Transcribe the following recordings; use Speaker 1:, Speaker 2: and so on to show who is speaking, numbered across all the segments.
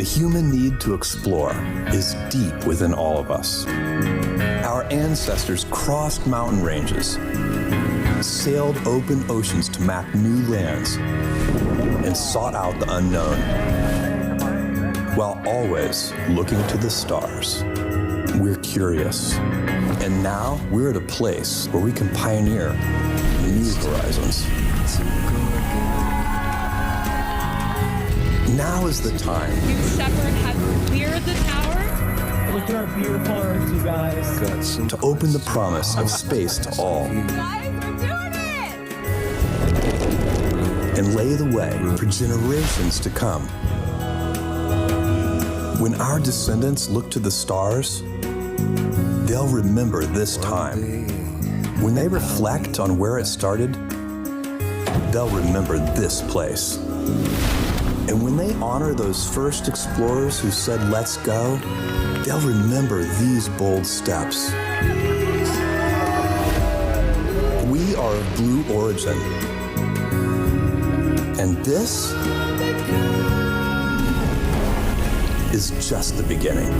Speaker 1: human need to explore is deep within all of us. Our ancestors crossed mountain ranges, sailed open oceans to map new lands, and sought out the unknown, while always looking to the stars. We're curious, and now we're at a place where we can pioneer new horizons. Now is the time.
Speaker 2: New Shepard has cleared the tower.
Speaker 3: Look at our beautiful Earth, you guys.
Speaker 1: To open the promise of space to all.
Speaker 2: Guys, we're doing it!
Speaker 1: And lay the way for generations to come. When our descendants look to the stars, they'll remember this time. When they reflect on where it started, they'll remember this place. And when they honor those first explorers who said, "Let's go," they'll remember these bold steps. We are of blue origin. And this is just the beginning.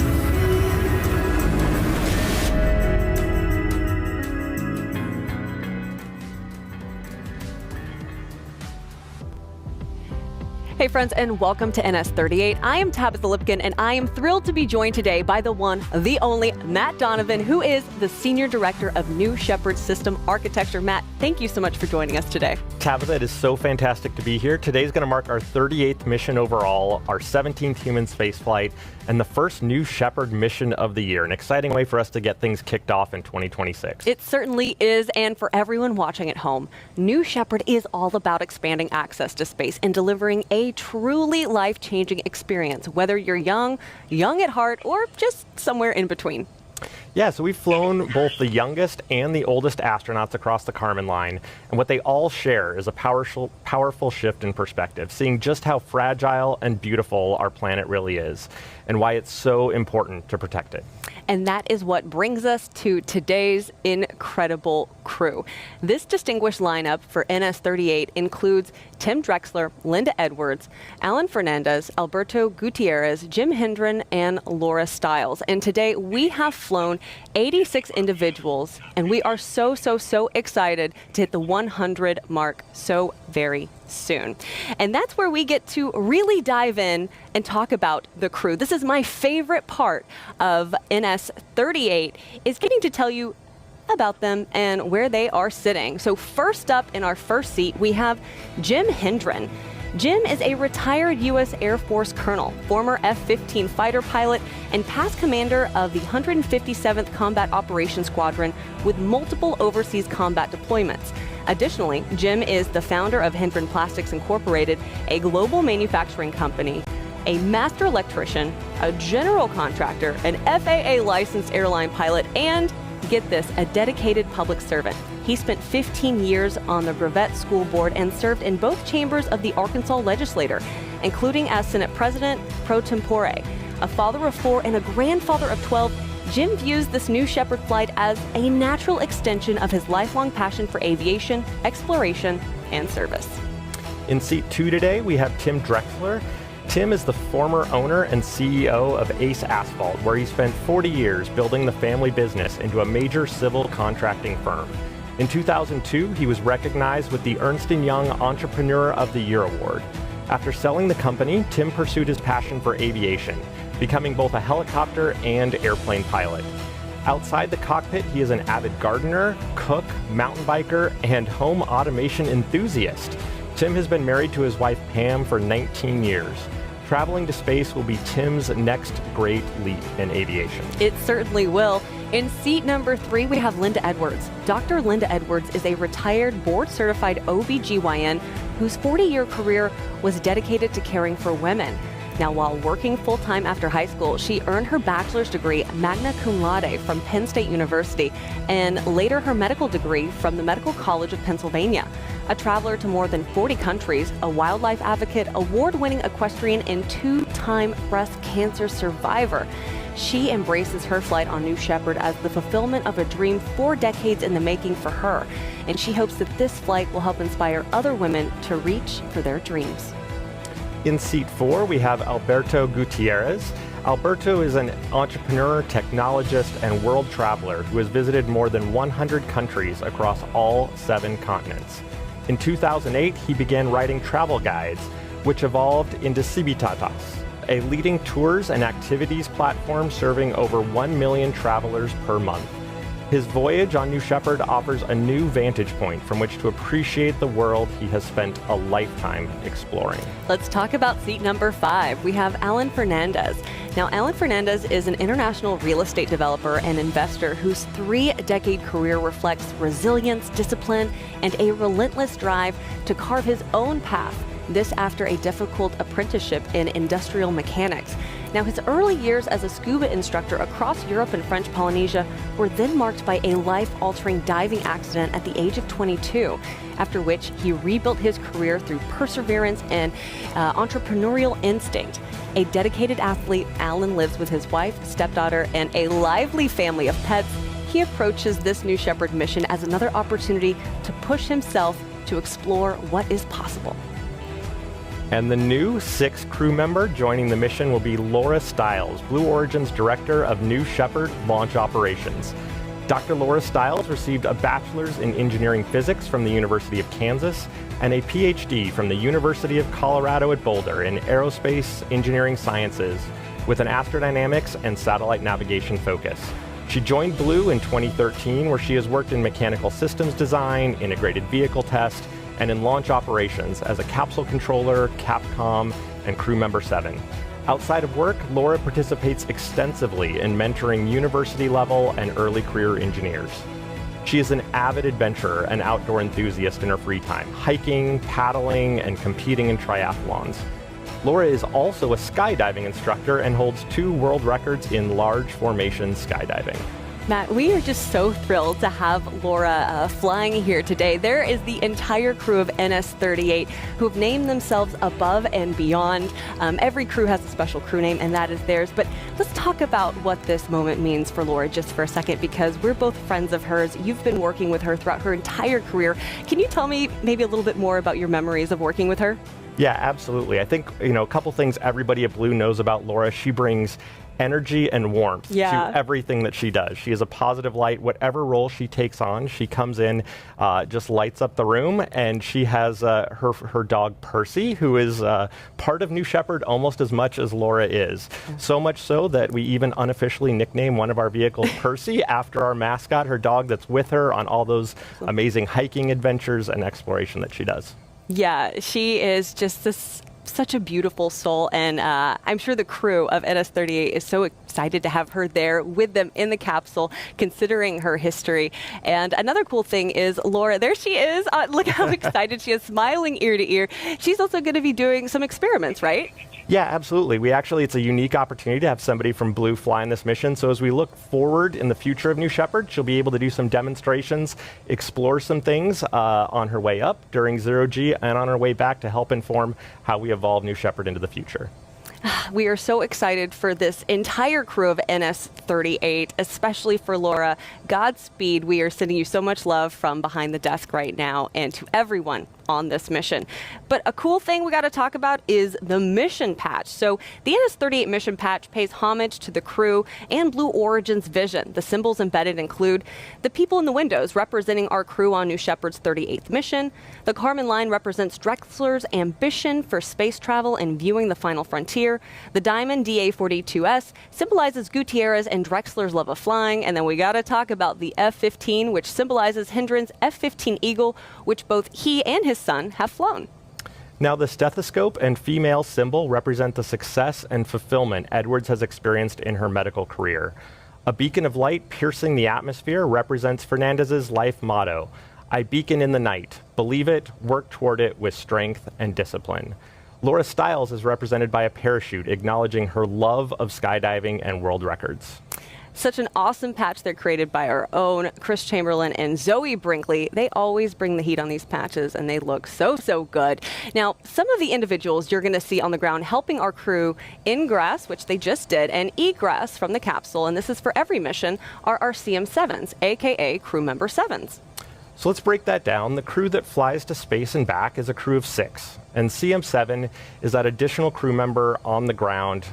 Speaker 4: Hey friends, and welcome to NS-38. I am Tabitha Lipkin, and I am thrilled to be joined today by the one, the only, Matt Donovan, who is the Senior Director of New Shepard System Architecture. Matt, thank you so much for joining us today.
Speaker 5: Tabitha, it is so fantastic to be here. Today's going to mark our 38th mission overall, our 17th human spaceflight, and the first New Shepard mission of the year. An exciting way for us to get things kicked off in 2026.
Speaker 4: It certainly is, and for everyone watching at home, New Shepard is all about expanding access to space and delivering a truly life-changing experience, whether you're young at heart, or just somewhere in between.
Speaker 5: Yeah, so we've flown both the youngest and the oldest astronauts across the Kármán line, and what they all share is a powerful shift in perspective, seeing just how fragile and beautiful our planet really is, and why it's so important to protect it.
Speaker 4: And that is what brings us to today's incredible crew. This distinguished lineup for NS-38 includes Tim Drexler, Linda Edwards, Alan Fernandez, Alberto Gutierrez, Jim Hendren, and Laura Stiles. And today we have flown 86 individuals, and we are so excited to hit the 100 mark so very soon. And that's where we get to really dive in and talk about the crew. This is my favorite part of NS-38, is getting to tell you about them and where they are sitting. So first up in our first seat, we have Jim Hendren. Jim is a retired U.S. Air Force colonel, former F-15 fighter pilot, and past commander of the 157th Combat Operations Squadron with multiple overseas combat deployments. Additionally, Jim is the founder of Hendren Plastics Incorporated, a global manufacturing company, a master electrician, a general contractor, an FAA licensed airline pilot, and, get this, a dedicated public servant. He spent 15 years on the Brevet School Board and served in both chambers of the Arkansas legislature, including as Senate President pro tempore. A father of 4 and a grandfather of 12, Jim views this New Shepard flight as a natural extension of his lifelong passion for aviation, exploration, and service.
Speaker 5: In seat 2 today, we have Tim Drexler. Tim is the former owner and CEO of Ace Asphalt, where he spent 40 years building the family business into a major civil contracting firm. In 2002, he was recognized with the Ernst & Young Entrepreneur of the Year award. After selling the company, Tim pursued his passion for aviation, becoming both a helicopter and airplane pilot. Outside the cockpit, he is an avid gardener, cook, mountain biker, and home automation enthusiast. Tim has been married to his wife Pam for 19 years. Traveling to space will be Tim's next great leap in aviation.
Speaker 4: It certainly will. In seat number 3, we have Linda Edwards. Dr. Linda Edwards is a retired board-certified OBGYN whose 40-year career was dedicated to caring for women. Now, while working full-time after high school, she earned her bachelor's degree magna cum laude from Penn State University and later her medical degree from the Medical College of Pennsylvania. A traveler to more than 40 countries, a wildlife advocate, award-winning equestrian, and 2-time breast cancer survivor. She embraces her flight on New Shepard as the fulfillment of a dream 4 decades in the making for her. And she hopes that this flight will help inspire other women to reach for their dreams.
Speaker 5: In seat 4, we have Alberto Gutierrez. Alberto is an entrepreneur, technologist, and world traveler who has visited more than 100 countries across all 7 continents. In 2008, he began writing travel guides, which evolved into Civitatas, a leading tours and activities platform serving over 1 million travelers per month. His voyage on New Shepard offers a new vantage point from which to appreciate the world he has spent a lifetime exploring.
Speaker 4: Let's talk about seat number 5. We have Alan Fernandez. Now, Alan Fernandez is an international real estate developer and investor whose 3-decade career reflects resilience, discipline, and a relentless drive to carve his own path. This after a difficult apprenticeship in industrial mechanics. Now, his early years as a scuba instructor across Europe and French Polynesia were then marked by a life-altering diving accident at the age of 22, after which he rebuilt his career through perseverance and entrepreneurial instinct. A dedicated athlete, Alan lives with his wife, stepdaughter, and a lively family of pets. He approaches this New Shepard mission as another opportunity to push himself to explore what is possible.
Speaker 5: And the new 6th crew member joining the mission will be Laura Stiles, Blue Origin's Director of New Shepard Launch Operations. Dr. Laura Stiles received a bachelor's in engineering physics from the University of Kansas and a PhD from the University of Colorado at Boulder in aerospace engineering sciences with an astrodynamics and satellite navigation focus. She joined Blue in 2013, where she has worked in mechanical systems design, integrated vehicle test, and in launch operations as a capsule controller, Capcom, and crew member 7. Outside of work, Laura participates extensively in mentoring university-level and early career engineers. She is an avid adventurer and outdoor enthusiast in her free time, hiking, paddling, and competing in triathlons. Laura is also a skydiving instructor and holds 2 world records in large formation skydiving.
Speaker 4: Matt, we are just so thrilled to have Laura flying here today. There is the entire crew of NS-38 who've named themselves Above and Beyond. Every crew has a special crew name, and that is theirs. But let's talk about what this moment means for Laura just for a second, because we're both friends of hers. You've been working with her throughout her entire career. Can you tell me maybe a little bit more about your memories of working with her?
Speaker 5: Yeah, absolutely. I think, a couple things everybody at Blue knows about Laura. She brings energy and warmth to everything that she does. She is a positive light. Whatever role she takes on, she comes in, just lights up the room, and she has her dog Percy, who is part of New Shepard almost as much as Laura is. So much so that we even unofficially nickname one of our vehicles Percy after our mascot, her dog that's with her on all those amazing hiking adventures and exploration that she does. Yeah,
Speaker 4: she is just such a beautiful soul, and I'm sure the crew of NS-38 is so excited to have her there with them in the capsule, considering her history. And another cool thing is Laura, there she is. Look how excited she is, smiling ear to ear. She's also going to be doing some experiments, right?
Speaker 5: Yeah, absolutely. It's a unique opportunity to have somebody from Blue fly on this mission. So as we look forward in the future of New Shepard, she'll be able to do some demonstrations, explore some things on her way up during 0G and on her way back to help inform how we evolve New Shepard into the future.
Speaker 4: We are so excited for this entire crew of NS-38, especially for Laura. Godspeed. We are sending you so much love from behind the desk right now, and to everyone on this mission. But a cool thing we got to talk about is the mission patch. So the NS-38 mission patch pays homage to the crew and Blue Origin's vision. The symbols embedded include the people in the windows representing our crew on New Shepard's 38th mission. The Kármán line represents Drexler's ambition for space travel and viewing the final frontier. The diamond DA-42S symbolizes Gutierrez and Drexler's love of flying. And then we got to talk about the F-15, which symbolizes Hendren's F-15 Eagle, which both he and his son have flown.
Speaker 5: Now, the stethoscope and female symbol represent the success and fulfillment Edwards has experienced in her medical career. A beacon of light piercing the atmosphere represents Fernandez's life motto: I beacon in the night, believe it, work toward it with strength and discipline. Laura Stiles is represented by a parachute, acknowledging her love of skydiving and world records.
Speaker 4: Such an awesome patch. They're created by our own Chris Chamberlain and Zoe Brinkley. They always bring the heat on these patches, and they look so, so good. Now, some of the individuals you're going to see on the ground helping our crew ingress, which they just did, and egress from the capsule, and this is for every mission, are our CM7s, aka crew member 7s.
Speaker 5: So let's break that down. The crew that flies to space and back is a crew of 6. And CM7 is that additional crew member on the ground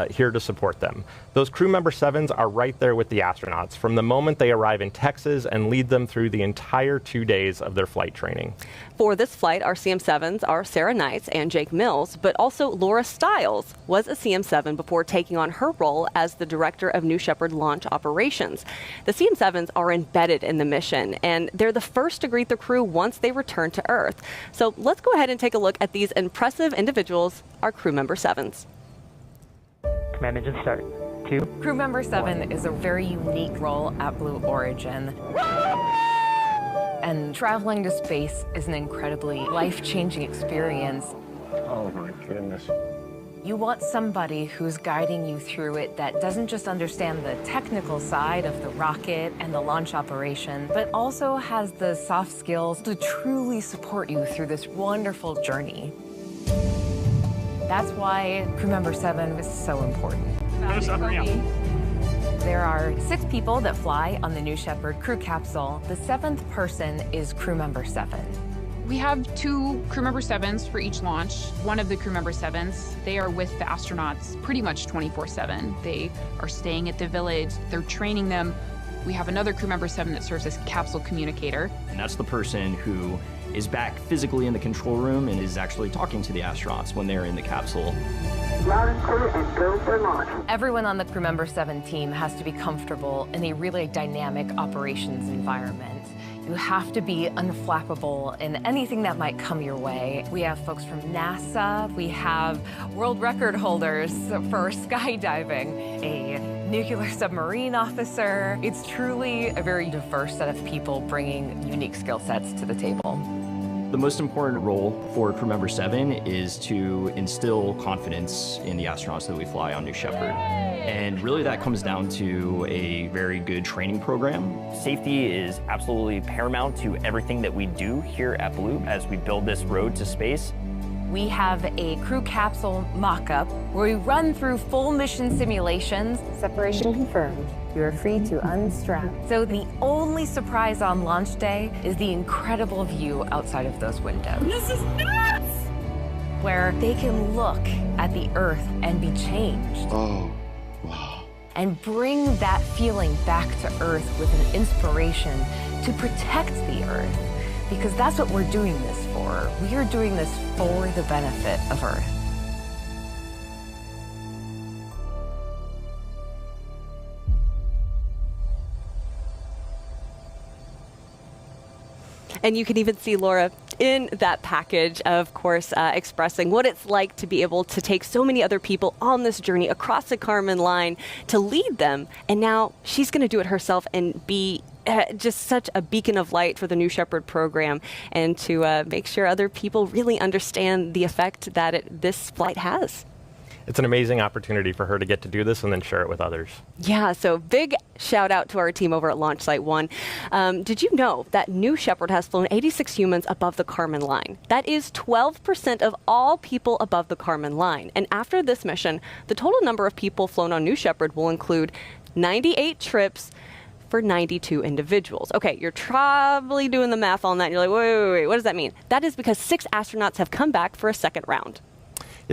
Speaker 5: here to support them. Those crew member 7s are right there with the astronauts from the moment they arrive in Texas and lead them through the entire 2 days of their flight training.
Speaker 4: For this flight, our CM7s are Sarah Knights and Jake Mills, but also Laura Stiles was a CM7 before taking on her role as the director of New Shepard launch operations. The CM7s are embedded in the mission, and they're the first to greet the crew once they return to Earth. So let's go ahead and take a look at these impressive individuals, our crew member 7s.
Speaker 6: Command engine start. 2.
Speaker 7: Crew member 7 is a very unique role at Blue Origin. And traveling to space is an incredibly life-changing experience.
Speaker 6: Oh my goodness.
Speaker 7: You want somebody who's guiding you through it that doesn't just understand the technical side of the rocket and the launch operation, but also has the soft skills to truly support you through this wonderful journey. That's why crew member 7 is so important. There are 6 people that fly on the New Shepard crew capsule. The 7th person is crew member 7.
Speaker 2: We have 2 crew member 7s for each launch. One of the crew member 7s, they are with the astronauts pretty much 24/7. They are staying at the village, they're training them. We have another crew member 7 that serves as capsule communicator.
Speaker 8: And that's the person who is back physically in the control room and is actually talking to the astronauts when they're in the capsule.
Speaker 9: Loud and clear and go for launch.
Speaker 7: Everyone on the crew member 7 team has to be comfortable in a really dynamic operations environment. You have to be unflappable in anything that might come your way. We have folks from NASA, we have world record holders for skydiving, a nuclear submarine officer. It's truly a very diverse set of people bringing unique skill sets to the table.
Speaker 8: The most important role for crew member 7 is to instill confidence in the astronauts that we fly on New Shepard. And really that comes down to a very good training program.
Speaker 10: Safety is absolutely paramount to everything that we do here at Blue as we build this road to space.
Speaker 7: We have a crew capsule mock-up where we run through full mission simulations.
Speaker 11: Separation confirmed. You are free to unstrap.
Speaker 7: So the only surprise on launch day is the incredible view outside of those windows.
Speaker 2: This is nuts!
Speaker 7: Where they can look at the Earth and be changed.
Speaker 12: Oh, wow.
Speaker 7: And bring that feeling back to Earth with an inspiration to protect the Earth. Because that's what we're doing this for. We are doing this for the benefit of Earth.
Speaker 4: And you can even see Laura in that package, of course, expressing what it's like to be able to take so many other people on this journey across the Kármán line to lead them. And now she's going to do it herself and be just such a beacon of light for the New Shepard program and to make sure other people really understand the effect that this flight has.
Speaker 5: It's an amazing opportunity for her to get to do this and then share it with others.
Speaker 4: Yeah, so big shout out to our team over at Launch Site 1. Did you know that New Shepard has flown 86 humans above the Kármán line? That is 12% of all people above the Kármán line. And after this mission, the total number of people flown on New Shepard will include 98 trips for 92 individuals. Okay, you're probably doing the math on that. And you're like, wait, what does that mean? That is because 6 astronauts have come back for a second round.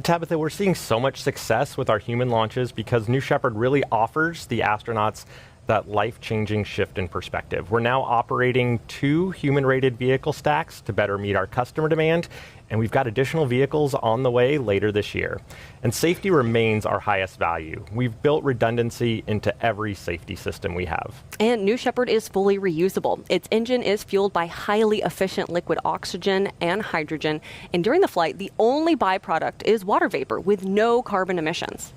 Speaker 5: Tabitha, we're seeing so much success with our human launches because New Shepard really offers the astronauts that life-changing shift in perspective. We're now operating 2 human-rated vehicle stacks to better meet our customer demand, and we've got additional vehicles on the way later this year. And safety remains our highest value. We've built redundancy into every safety system we have.
Speaker 4: And New Shepard is fully reusable. Its engine is fueled by highly efficient liquid oxygen and hydrogen, and during the flight, the only byproduct is water vapor with no carbon emissions.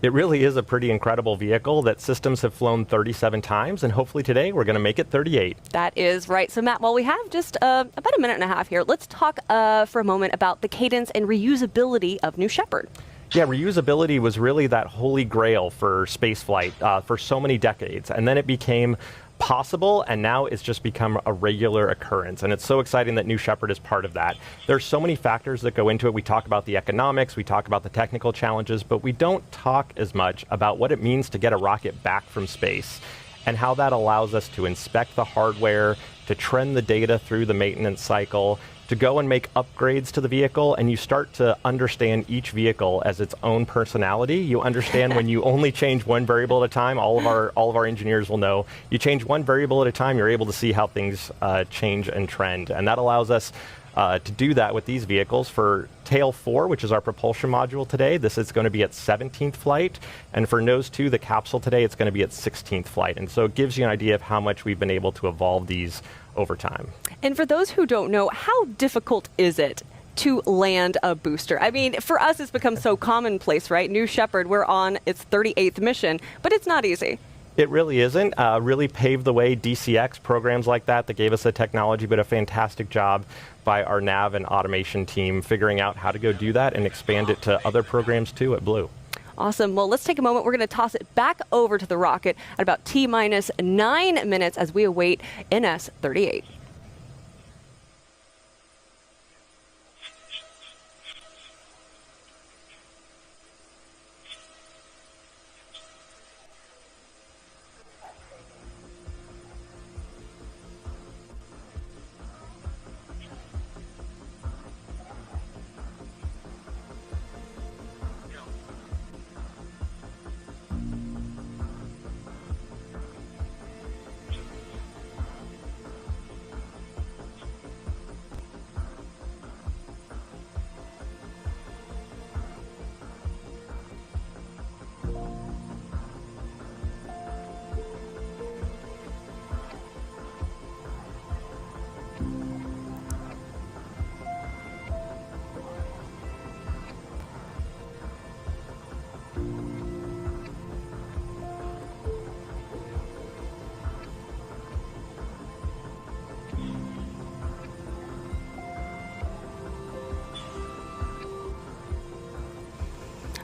Speaker 5: It really is a pretty incredible vehicle that systems have flown 37 times, and hopefully today we're going to make it 38.
Speaker 4: That is right. So Matt, while we have just about a minute and a half here, let's talk for a moment about the cadence and reusability of New Shepard.
Speaker 5: Yeah, reusability was really that holy grail for spaceflight for so many decades, and then it became possible, and now it's just become a regular occurrence. And it's so exciting that New Shepard is part of that. There's so many factors that go into it. We talk about the economics, we talk about the technical challenges, but we don't talk as much about what it means to get a rocket back from space and how that allows us to inspect the hardware, to trend the data through the maintenance cycle, to go and make upgrades to the vehicle, and you start to understand each vehicle as its own personality. You understand when you only change one variable at a time. All of our engineers will know. You change one variable at a time, you're able to see how things change and trend, and that allows us to do that with these vehicles. For Tail 4, which is our propulsion module today, this is going to be at 17th flight. And for Nose 2, the capsule today, it's going to be at 16th flight. And so it gives you an idea of how much we've been able to evolve these over time.
Speaker 4: And for those who don't know, how difficult is it to land a booster? I mean, for us, it's become so commonplace, right? New Shepard, we're on its 38th mission, but it's not easy.
Speaker 5: It really isn't. Really paved the way. DCX programs like that gave us the technology, but a fantastic job by our nav and automation team figuring out how to go do that and expand it to other programs too at Blue.
Speaker 4: Awesome. Well, let's take a moment. We're going to toss it back over to the rocket at about T-minus 9 minutes as we await NS-38.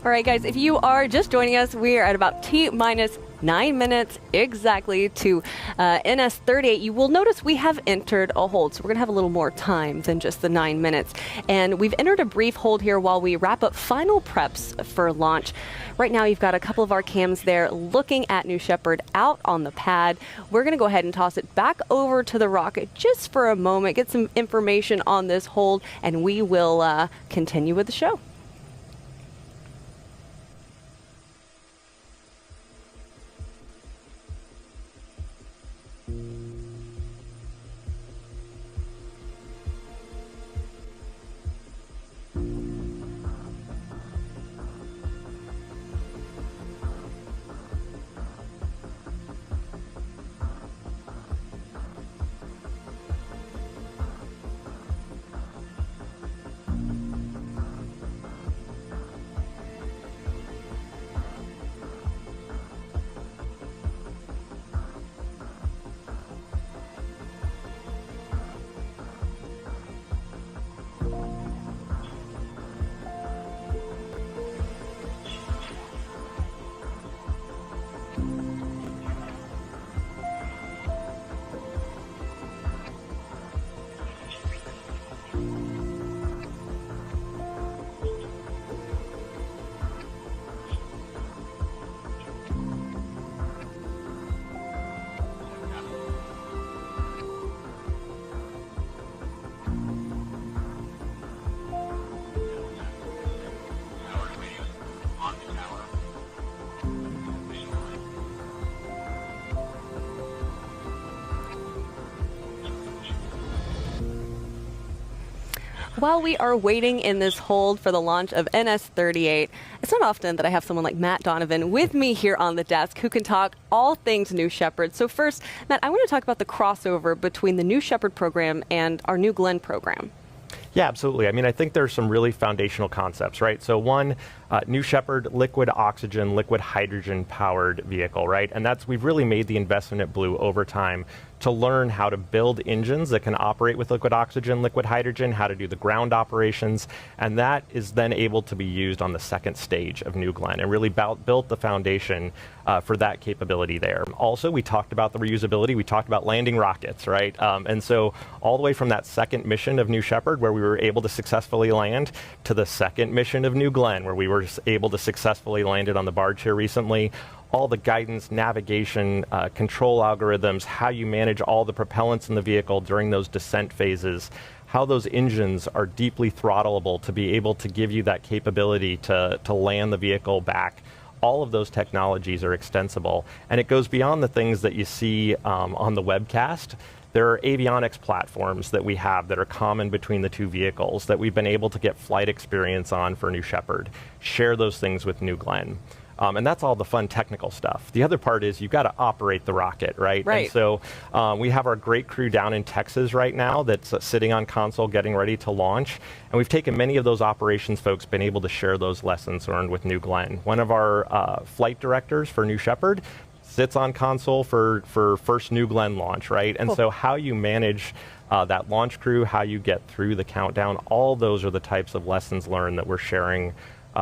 Speaker 4: All right, guys, if you are just joining us, we are at about T-minus 9 minutes exactly to NS-38. You will notice we have entered a hold, so we're going to have a little more time than just the 9 minutes. And we've entered a brief hold here while we wrap up final preps for launch. Right now, you've got a couple of our cams there looking at New Shepard out on the pad. We're going to go ahead and toss it back over to the rocket just for a moment, get some information on this hold, and we will continue with the show. While we are waiting in this hold for the launch of NS-38, it's not often that I have someone like Matt Donovan with me here on the desk who can talk all things New Shepard. So first, Matt, I want to talk about the crossover between the New Shepard program and our New Glenn program.
Speaker 5: Yeah, absolutely. I mean, I think there's some really foundational concepts, right? So one, New Shepard, liquid oxygen, liquid hydrogen powered vehicle, right? And we've really made the investment at Blue over time to learn how to build engines that can operate with liquid oxygen, liquid hydrogen, how to do the ground operations, and that is then able to be used on the second stage of New Glenn and really built the foundation for that capability there. Also, we talked about the reusability, we talked about landing rockets, right? And so all the way from that second mission of New Shepard, where we were able to successfully land, to the second mission of New Glenn, where we were able to successfully land it on the barge here recently, all the guidance, navigation, control algorithms, how you manage all the propellants in the vehicle during those descent phases. how those engines are deeply throttleable to be able to give you that capability to land the vehicle back. All of those technologies are extensible, and it goes beyond the things that you see on the webcast. There are avionics platforms that we have that are common between the two vehicles that we've been able to get flight experience on for New Shepard, share those things with New Glenn. And that's all the fun technical stuff. The other part is you've got to operate the rocket, right?
Speaker 4: Right.
Speaker 5: And so we have our great crew down in Texas right now that's sitting on console getting ready to launch. And we've taken many of those operations folks, been able to share those lessons learned with New Glenn. One of our flight directors for New Shepard sits on console for first New Glenn launch, right? And so how you manage that launch crew, how you get through the countdown, all those are the types of lessons learned that we're sharing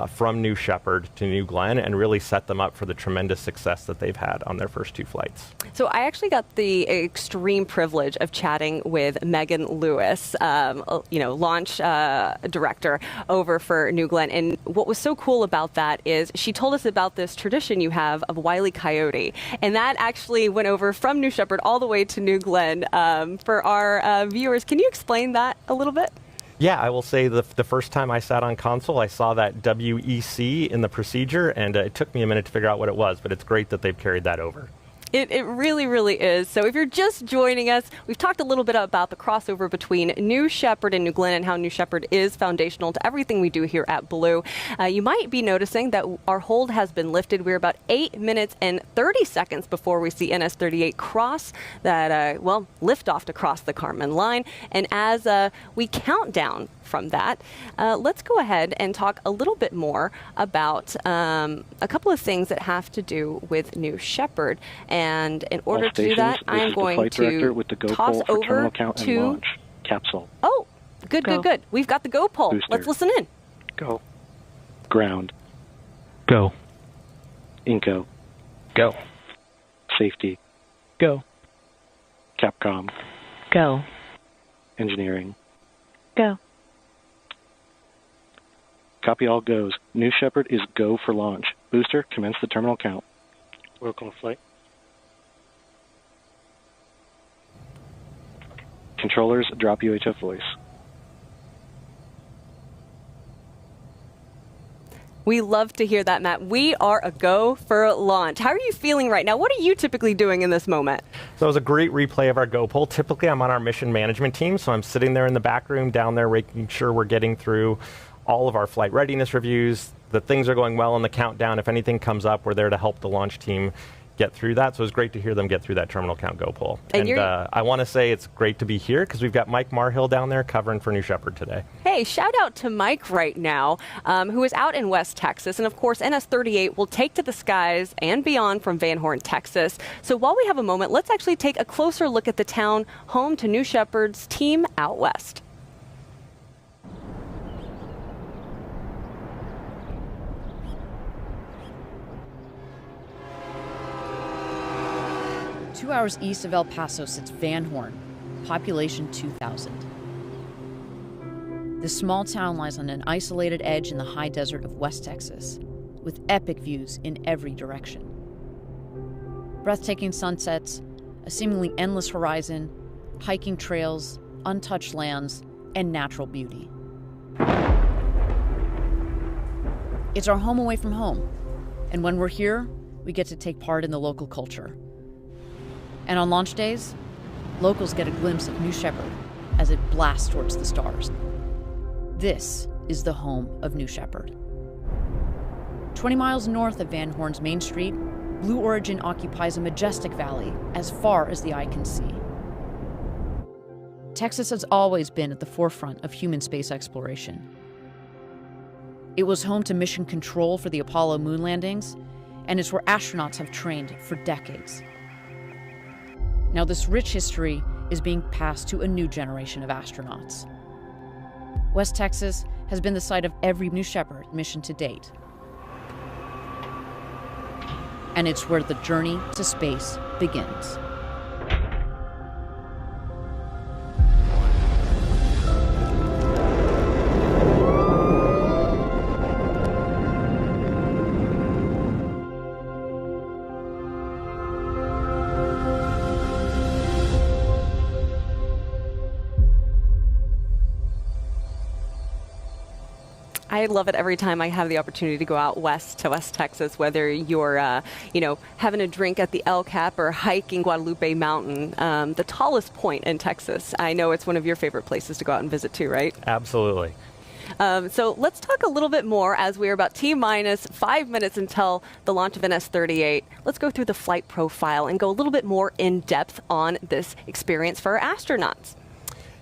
Speaker 5: from New Shepard to New Glenn, and really set them up for the tremendous success that they've had on their first 2 flights.
Speaker 4: So I actually got the extreme privilege of chatting with Megan Lewis, launch director over for New Glenn. And what was so cool about that is she told us about this tradition you have of Wile E. Coyote. And that actually went over from New Shepard all the way to New Glenn. For our viewers, can you explain that a little bit?
Speaker 5: Yeah, I will say the first time I sat on console, I saw that WEC in the procedure, and it took me a minute to figure out what it was, but it's great that they've carried that over.
Speaker 4: It really, really is. So if you're just joining us, we've talked a little bit about the crossover between New Shepard and New Glenn and how New Shepard is foundational to everything we do here at Blue. You might be noticing that our hold has been lifted. We're about 8 minutes and 30 seconds before we see NS-38 cross that, lift off to cross the Kármán line. And as we count down from that, let's go ahead and talk a little bit more about a couple of things that have to do with New Shepard. And in order to do that, I'm going to toss over to
Speaker 6: capsule.
Speaker 4: Oh, good. We've got the go pole.
Speaker 6: Booster.
Speaker 4: Let's listen in.
Speaker 6: Go. Ground.
Speaker 3: Go.
Speaker 6: Inco.
Speaker 3: Go.
Speaker 6: Safety.
Speaker 3: Go.
Speaker 6: Capcom.
Speaker 11: Go.
Speaker 6: Engineering.
Speaker 11: Go.
Speaker 6: Copy all goes. New Shepard is go for launch. Booster, commence the terminal count. Welcome to flight. Controllers, drop UHF voice.
Speaker 4: We love to hear that, Matt. We are a go for launch. How are you feeling right now? What are you typically doing in this moment?
Speaker 5: So it was a great replay of our go poll. Typically, I'm on our mission management team, so I'm sitting there in the back room down there making sure we're getting through all of our flight readiness reviews, that things are going well in the countdown. If anything comes up, we're there to help the launch team get through that. So it was great to hear them get through that terminal count go poll. And I want to say it's great to be here because we've got Mike Marhill down there covering for New Shepard today.
Speaker 4: Hey, shout out to Mike right now, who is out in West Texas. And of course, NS-38 will take to the skies and beyond from Van Horn, Texas. So while we have a moment, let's actually take a closer look at the town home to New Shepard's team out west.
Speaker 12: Two hours east of El Paso sits Van Horn, population 2,000. This small town lies on an isolated edge in the high desert of West Texas, with epic views in every direction. Breathtaking sunsets, a seemingly endless horizon, hiking trails, untouched lands, and natural beauty. It's our home away from home, and when we're here, we get to take part in the local culture. And on launch days, locals get a glimpse of New Shepard as it blasts towards the stars. This is the home of New Shepard. 20 miles north of Van Horn's Main Street, Blue Origin occupies a majestic valley as far as the eye can see. Texas has always been at the forefront of human space exploration. It was home to mission control for the Apollo moon landings, and it's where astronauts have trained for decades. Now, this rich history is being passed to a new generation of astronauts. West Texas has been the site of every New Shepard mission to date. And it's where the journey to space begins.
Speaker 4: I love it every time I have the opportunity to go out west to West Texas, whether you're, having a drink at the El Cap or hiking Guadalupe Mountain, the tallest point in Texas. I know it's one of your favorite places to go out and visit too, right?
Speaker 5: Absolutely.
Speaker 4: So let's talk a little bit more as we are about T-minus 5 minutes until the launch of NS-38. Let's go through the flight profile and go a little bit more in depth on this experience for our astronauts.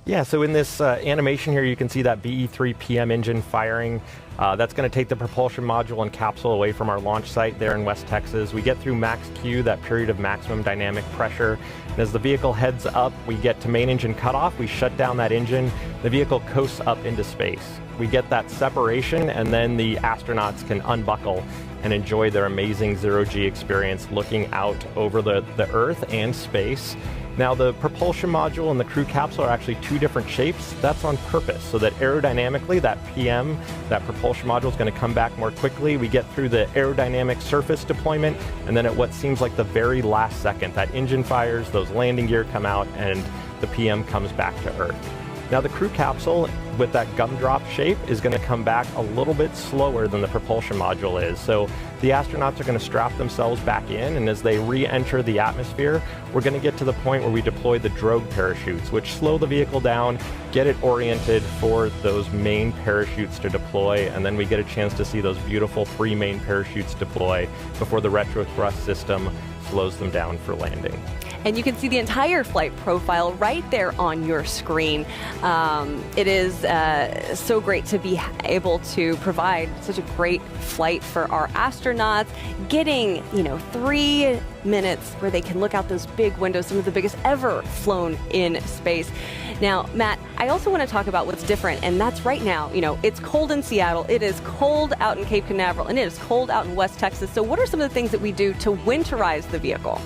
Speaker 5: Yeah, so in this animation here, you can see that BE-3 PM engine firing. That's going to take the propulsion module and capsule away from our launch site there in West Texas. We get through max Q, that period of maximum dynamic pressure. And as the vehicle heads up, we get to main engine cutoff. We shut down that engine. The vehicle coasts up into space. We get that separation, and then the astronauts can unbuckle and enjoy their amazing zero-G experience looking out over the Earth and space. Now, the propulsion module and the crew capsule are actually two different shapes. That's on purpose, so that aerodynamically, that PM, that propulsion module is going to come back more quickly. We get through the aerodynamic surface deployment, and then at what seems like the very last second, that engine fires, those landing gear come out, and the PM comes back to Earth. Now, the crew capsule with that gumdrop shape is going to come back a little bit slower than the propulsion module is. So the astronauts are going to strap themselves back in, and as they re-enter the atmosphere, we're going to get to the point where we deploy the drogue parachutes, which slow the vehicle down, get it oriented for those main parachutes to deploy, and then we get a chance to see those beautiful 3 main parachutes deploy before the retro thrust system slows them down for landing.
Speaker 4: And you can see the entire flight profile right there on your screen. It is so great to be able to provide such a great flight for our astronauts, getting 3 minutes where they can look out those big windows, some of the biggest ever flown in space. Now, Matt, I also want to talk about what's different, and that's right now, it's cold in Seattle, it is cold out in Cape Canaveral, and it is cold out in West Texas. So what are some of the things that we do to winterize the vehicle?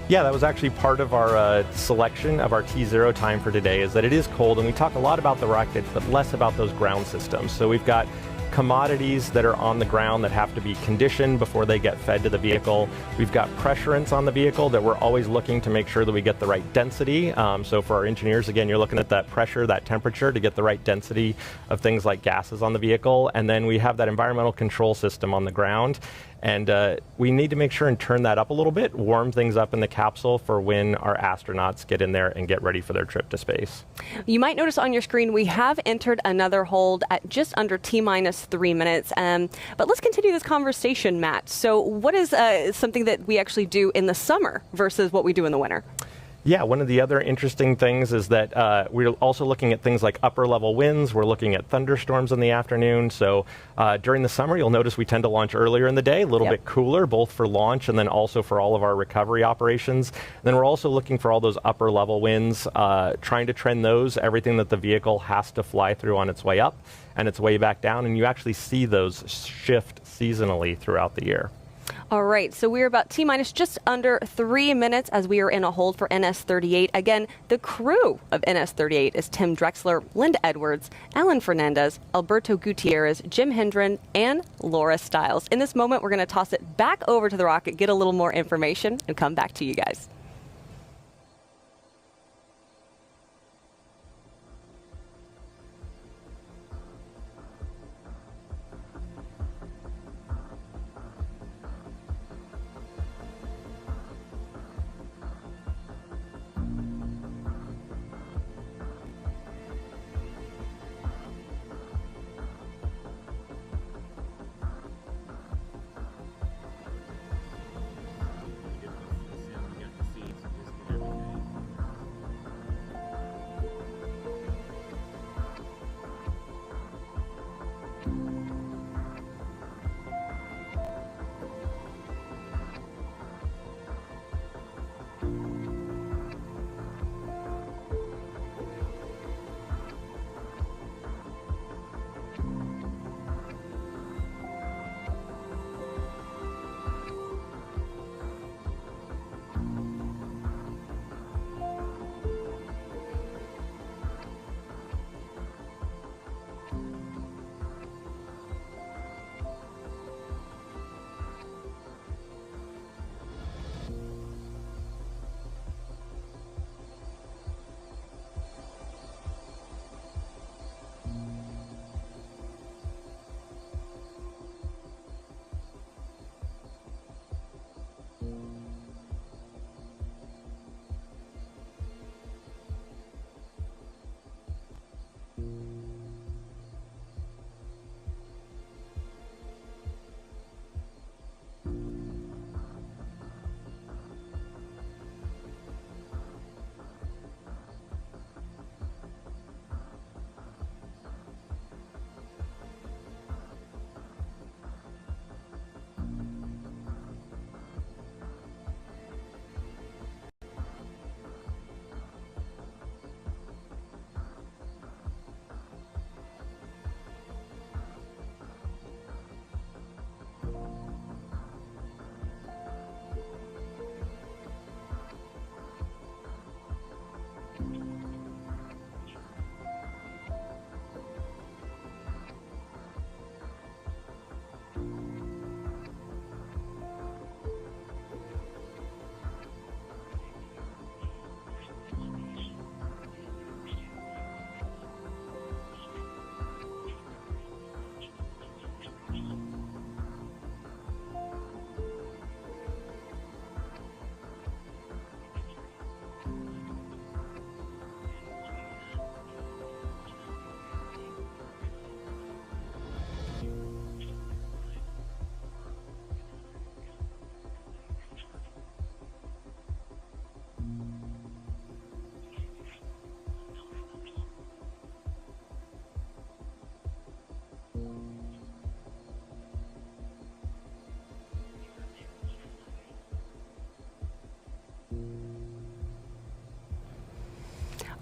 Speaker 5: Yeah, that was actually part of our selection of our T0 time for today, is that it is cold, and we talk a lot about the rocket, but less about those ground systems. So we've got commodities that are on the ground that have to be conditioned before they get fed to the vehicle. We've got pressurants on the vehicle that we're always looking to make sure that we get the right density. So for our engineers, again, you're looking at that pressure, that temperature to get the right density of things like gases on the vehicle. And then we have that environmental control system on the ground. And we need to make sure and turn that up a little bit, warm things up in the capsule for when our astronauts get in there and get ready for their trip to space.
Speaker 4: You might notice on your screen we have entered another hold at just under T-minus 3 minutes. But let's continue this conversation, Matt. So what is something that we actually do in the summer versus what we do in the winter?
Speaker 5: Yeah, one of the other interesting things is that we're also looking at things like upper level winds. We're looking at thunderstorms in the afternoon. So during the summer, you'll notice we tend to launch earlier in the day, a little bit cooler, both for launch and then also for all of our recovery operations. And then we're also looking for all those upper level winds, trying to trend those, everything that the vehicle has to fly through on its way up and its way back down. And you actually see those shift seasonally throughout the year.
Speaker 4: All right, so we're about T-minus just under 3 minutes as we are in a hold for NS-38. Again, the crew of NS-38 is Tim Drexler, Linda Edwards, Alan Fernandez, Alberto Gutierrez, Jim Hendren, and Laura Stiles. In this moment, we're going to toss it back over to the rocket, get a little more information, and come back to you guys.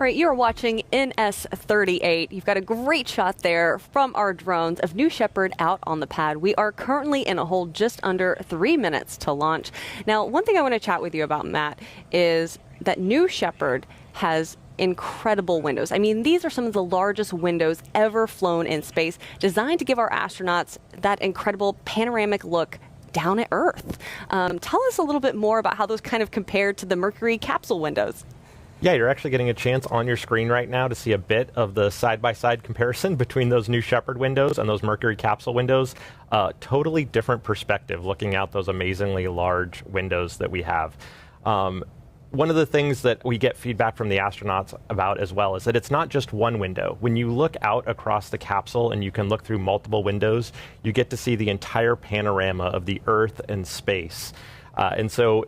Speaker 4: All right, you are watching NS-38. You've got a great shot there from our drones of New Shepard out on the pad. We are currently in a hold just under 3 minutes to launch. Now, one thing I want to chat with you about, Matt, is that New Shepard has incredible windows. I mean, these are some of the largest windows ever flown in space, designed to give our astronauts that incredible panoramic look down at Earth. Tell us a little bit more about how those kind of compare to the Mercury capsule windows.
Speaker 5: Yeah, you're actually getting a chance on your screen right now to see a bit of the side-by-side comparison between those New Shepard windows and those Mercury capsule windows. Totally different perspective looking out those amazingly large windows that we have. One of the things that we get feedback from the astronauts about as well is that it's not just one window. When you look out across the capsule and you can look through multiple windows, you get to see the entire panorama of the Earth and space. And so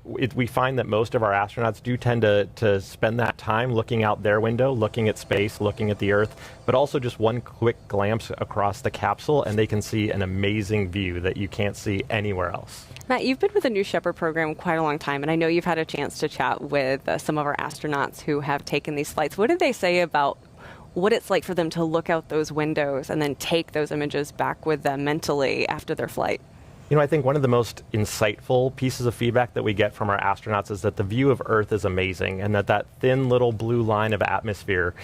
Speaker 5: we find that most of our astronauts do tend to spend that time looking out their window, looking at space, looking at the Earth, but also just one quick glance across the capsule and they can see an amazing view that you can't see anywhere else.
Speaker 4: Matt, you've been with the New Shepard program quite a long time, and I know you've had a chance to chat with some of our astronauts who have taken these flights. What did they say about what it's like for them to look out those windows and then take those images back with them mentally after their flight?
Speaker 5: You know, I think one of the most insightful pieces of feedback that we get from our astronauts is that the view of Earth is amazing and that thin little blue line of atmosphere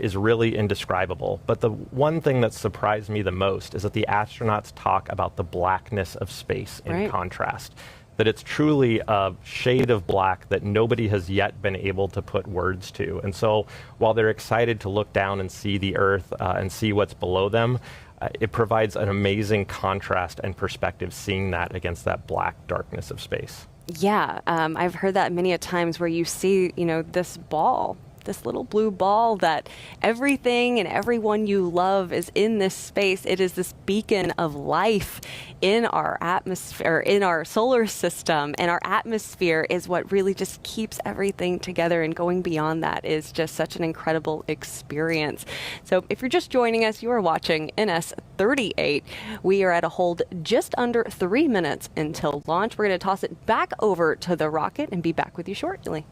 Speaker 5: is really indescribable. But the one thing that surprised me the most is that the astronauts talk about the blackness of space in contrast. That it's truly a shade of black that nobody has yet been able to put words to. And so while they're excited to look down and see the Earth and see what's below them, it provides an amazing contrast and perspective seeing that against that black darkness of space.
Speaker 4: Yeah, I've heard that many a times where you see, this ball, this little blue ball that everything and everyone you love is in this space. It is this beacon of life in our atmosphere, in our solar system, and our atmosphere is what really just keeps everything together, and going beyond that is just such an incredible experience. So if you're just joining us, you are watching NS-38. We are at a hold just under 3 minutes until launch. We're going to toss it back over to the rocket and be back with you shortly.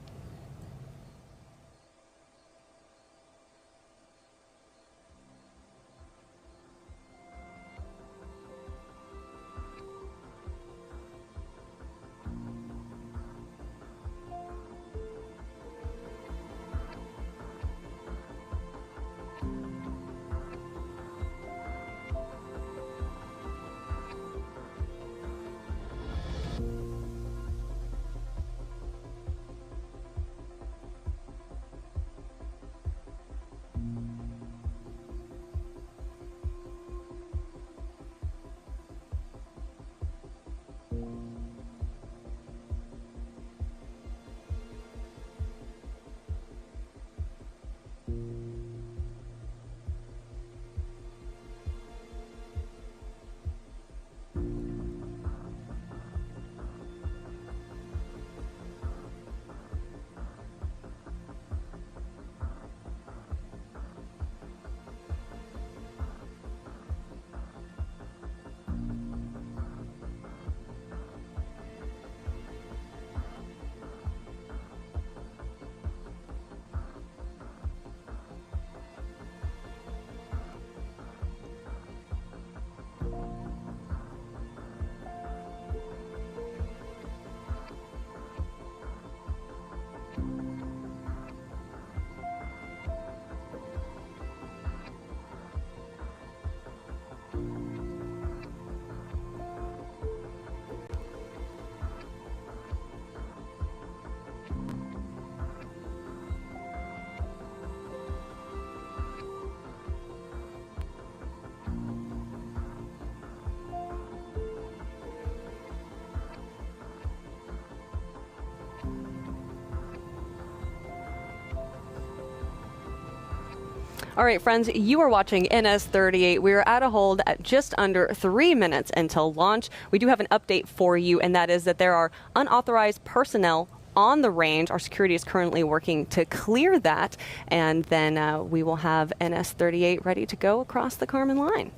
Speaker 4: All right, friends, you are watching NS-38. We are at a hold at just under 3 minutes until launch. We do have an update for you, and that is that there are unauthorized personnel on the range. Our security is currently working to clear that, and then we will have NS-38 ready to go across the Kármán line.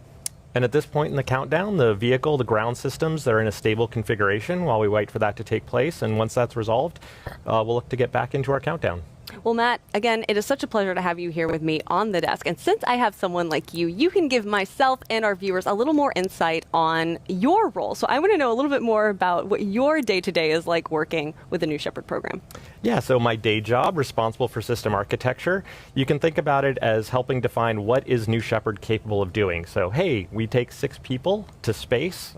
Speaker 5: And at this point in the countdown, the vehicle, the ground systems, they're in a stable configuration while we wait for that to take place. And once that's resolved, we'll look to get back into our countdown.
Speaker 4: Well, Matt, again, it is such a pleasure to have you here with me on the desk. And since I have someone like you can give myself and our viewers a little more insight on your role. So I want to know a little bit more about what your day-to-day is like working with the New Shepard program.
Speaker 5: Yeah, so my day job, responsible for system architecture, you can think about it as helping define what is New Shepard capable of doing. So, hey, we take 6 people to space.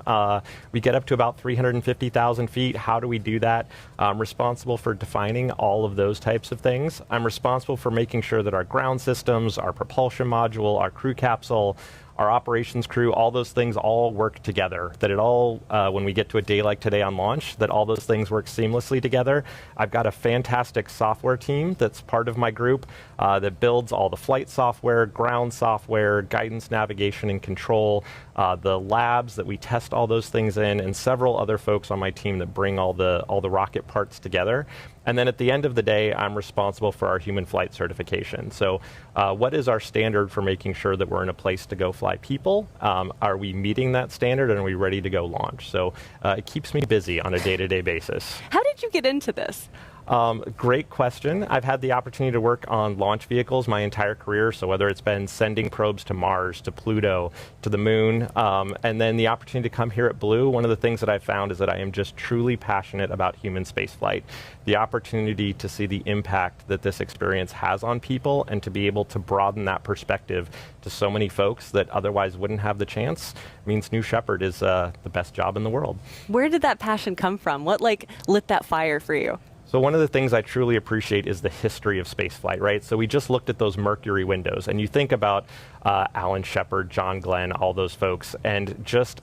Speaker 5: We get up to about 350,000 feet. How do we do that? I'm responsible for defining all of those types of things. I'm responsible for making sure that our ground systems, our propulsion module, our crew capsule, our operations crew, all those things all work together, that it all, when we get to a day like today on launch, that all those things work seamlessly together. I've got a fantastic software team that's part of my group that builds all the flight software, ground software, guidance, navigation, and control, the labs that we test all those things in, and several other folks on my team that bring all the rocket parts together. And then at the end of the day, I'm responsible for our human flight certification. So what is our standard for making sure that we're in a place to go fly people? Are we meeting that standard, and are we ready to go launch? So it keeps me busy on a day-to-day basis.
Speaker 4: How did you get into this?
Speaker 5: Great question. I've had the opportunity to work on launch vehicles my entire career, so whether it's been sending probes to Mars, to Pluto, to the moon, and then the opportunity to come here at Blue, one of the things that I've found is that I am just truly passionate about human spaceflight. The opportunity to see the impact that this experience has on people and to be able to broaden that perspective to so many folks that otherwise wouldn't have the chance means New Shepard is the best job in the world.
Speaker 4: Where did that passion come from? What lit that fire for you?
Speaker 5: So one of the things I truly appreciate is the history of spaceflight, right? So we just looked at those Mercury windows, and you think about Alan Shepard, John Glenn, all those folks, and just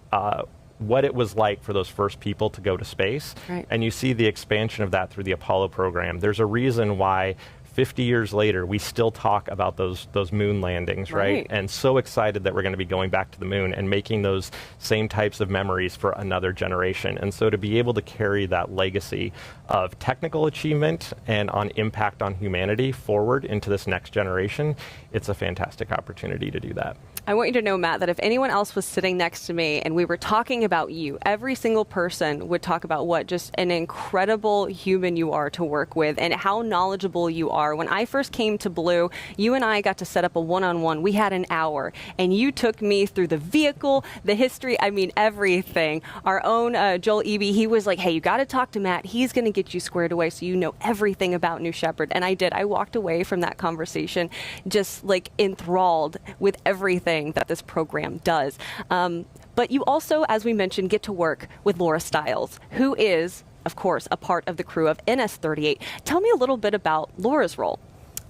Speaker 5: what it was like for those first people to go to space.
Speaker 4: Right.
Speaker 5: And you see the expansion of that through the Apollo program. There's a reason why 50 years later, we still talk about those moon landings, right? And so excited that we're going to be going back to the moon and making those same types of memories for another generation. And so to be able to carry that legacy of technical achievement and on impact on humanity forward into this next generation, it's a fantastic opportunity to do that.
Speaker 4: I want you to know, Matt, that if anyone else was sitting next to me and we were talking about you, every single person would talk about what just an incredible human you are to work with and how knowledgeable you are. When I first came to Blue, you and I got to set up a one-on-one. We had an hour, and you took me through the vehicle, the history, I mean, everything. Our own Joel Eby, he was like, hey, you got to talk to Matt. He's going to get you squared away so you know everything about New Shepard. And I did. I walked away from that conversation just like enthralled with everything that this program does. But you also, as we mentioned, get to work with Laura Stiles, who is, of course, a part of the crew of NS-38. Tell me a little bit about Laura's role.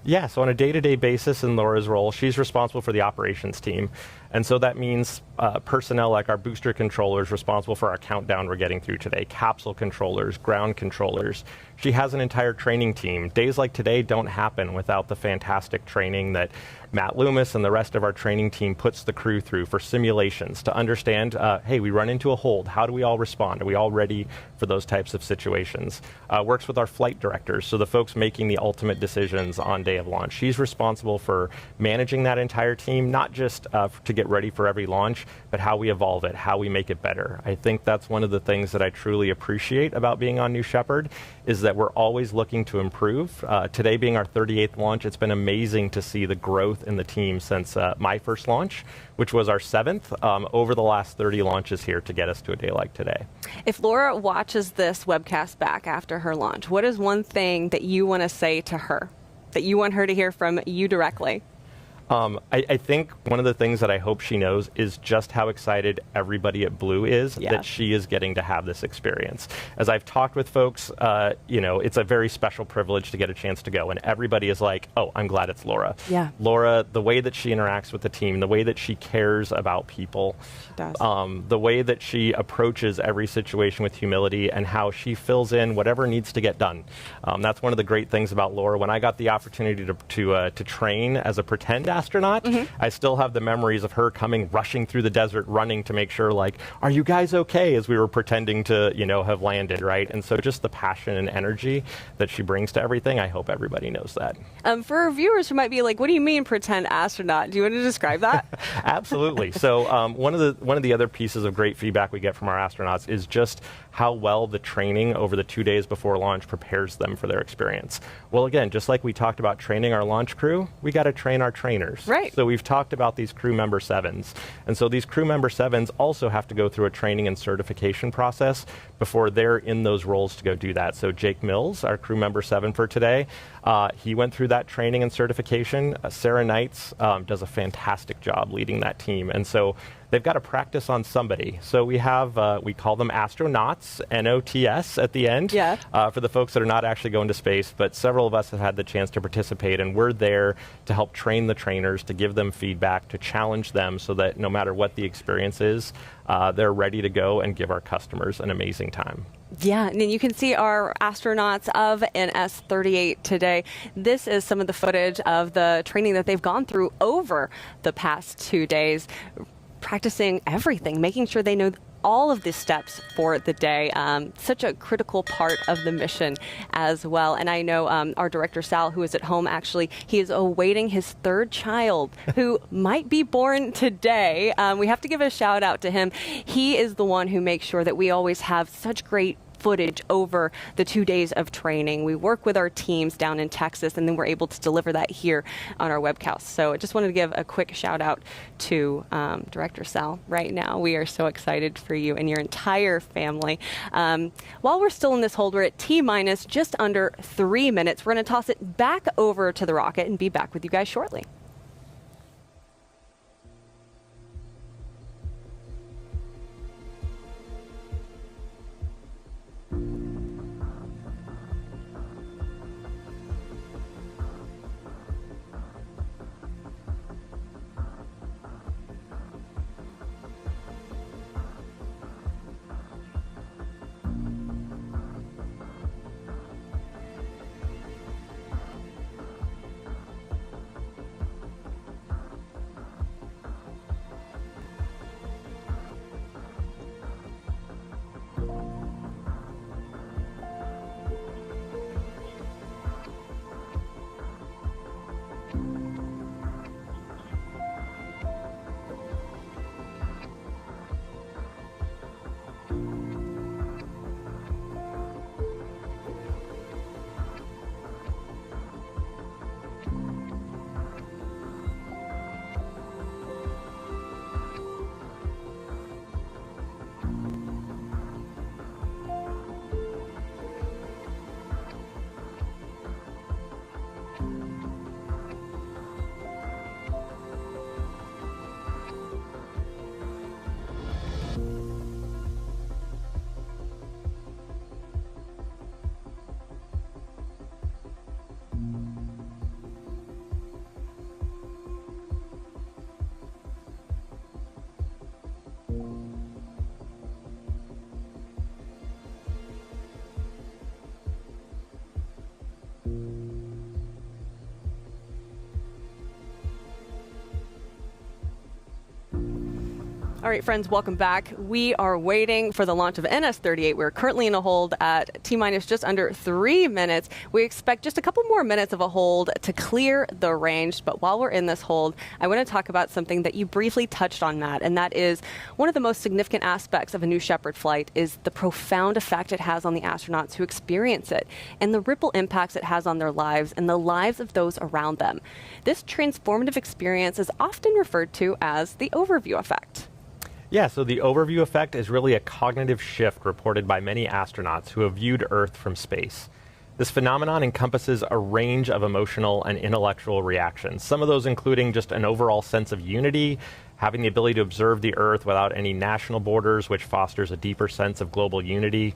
Speaker 5: Yeah, so on a day-to-day basis in Laura's role, she's responsible for the operations team. And so that means personnel like our booster controllers responsible for our countdown we're getting through today, capsule controllers, ground controllers. She has an entire training team. Days like today don't happen without the fantastic training that Matt Loomis and the rest of our training team puts the crew through for simulations to understand, hey, we run into a hold. How do we all respond? Are we all ready for those types of situations? Works with our flight directors, so the folks making the ultimate decisions on day of launch. She's responsible for managing that entire team, not just to get ready for every launch, but how we evolve it, how we make it better. I think that's one of the things that I truly appreciate about being on New Shepard, is that we're always looking to improve. Today being our 38th launch, it's been amazing to see the growth in the team since my first launch, which was our 7th, over the last 30 launches here to get us to a day like today.
Speaker 4: If Laura watches this webcast back after her launch, what is one thing that you want to say to her, that you want her to hear from you directly?
Speaker 5: I think one of the things that I hope she knows is just how excited everybody at Blue is that she is getting to have this experience. As I've talked with folks, it's a very special privilege to get a chance to go, and everybody is like, oh, I'm glad it's Laura.
Speaker 4: Yeah.
Speaker 5: Laura, the way that she interacts with the team, the way that she cares about people,
Speaker 4: she does.
Speaker 5: The way that she approaches every situation with humility and how she fills in whatever needs to get done. That's one of the great things about Laura. When I got the opportunity to train as a pretend astronaut, I still have the memories of her coming, rushing through the desert, running to make sure, like, are you guys okay, as we were pretending to, have landed, right? And so just the passion and energy that she brings to everything, I hope everybody knows that.
Speaker 4: For our viewers who might be like, what do you mean pretend astronaut? Do you want to describe that?
Speaker 5: Absolutely. So one of the other pieces of great feedback we get from our astronauts is just how well the training over the 2 days before launch prepares them for their experience. Well, again, just like we talked about training our launch crew, we got to train our trainers.
Speaker 4: Right.
Speaker 5: So we've talked about these crew member 7s. And so these crew member 7s also have to go through a training and certification process before they're in those roles to go do that. So Jake Mills, our crew member 7 for today, he went through that training and certification. Sarah Knights does a fantastic job leading that team. And so they've got to practice on somebody. So we have, we call them astronauts, N-O-T-S at the end, for the folks that are not actually going to space, but several of us have had the chance to participate, and we're there to help train the trainers, to give them feedback, to challenge them so that no matter what the experience is, they're ready to go and give our customers an amazing time.
Speaker 4: Yeah, and you can see our astronauts of NS-38 today. This is some of the footage of the training that they've gone through over the past 2 days, practicing everything, making sure they know all of the steps for the day. Such a critical part of the mission as well. And I know our director, Sal, who is at home, actually, he is awaiting his 3rd child who might be born today. We have to give a shout out to him. He is the one who makes sure that we always have such great footage over the 2 days of training. We work with our teams down in Texas, and then we're able to deliver that here on our webcast. So I just wanted to give a quick shout out to Director Sal right now. We are so excited for you and your entire family. While we're still in this hold, we're at T-minus just under 3 minutes. We're going to toss it back over to the rocket and be back with you guys shortly. All right, friends, welcome back. We are waiting for the launch of NS-38. We're currently in a hold at T-minus just under 3 minutes. We expect just a couple more minutes of a hold to clear the range. But while we're in this hold, I want to talk about something that you briefly touched on, Matt, and that is one of the most significant aspects of a New Shepard flight is the profound effect it has on the astronauts who experience it and the ripple impacts it has on their lives and the lives of those around them. This transformative experience is often referred to as the overview effect.
Speaker 5: Yeah, so the overview effect is really a cognitive shift reported by many astronauts who have viewed Earth from space. This phenomenon encompasses a range of emotional and intellectual reactions, some of those including just an overall sense of unity, having the ability to observe the Earth without any national borders, which fosters a deeper sense of global unity.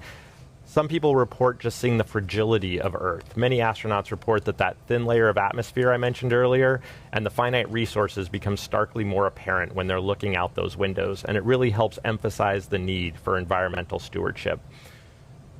Speaker 5: Some people report just seeing the fragility of Earth. Many astronauts report that that thin layer of atmosphere I mentioned earlier and the finite resources become starkly more apparent when they're looking out those windows, and it really helps emphasize the need for environmental stewardship.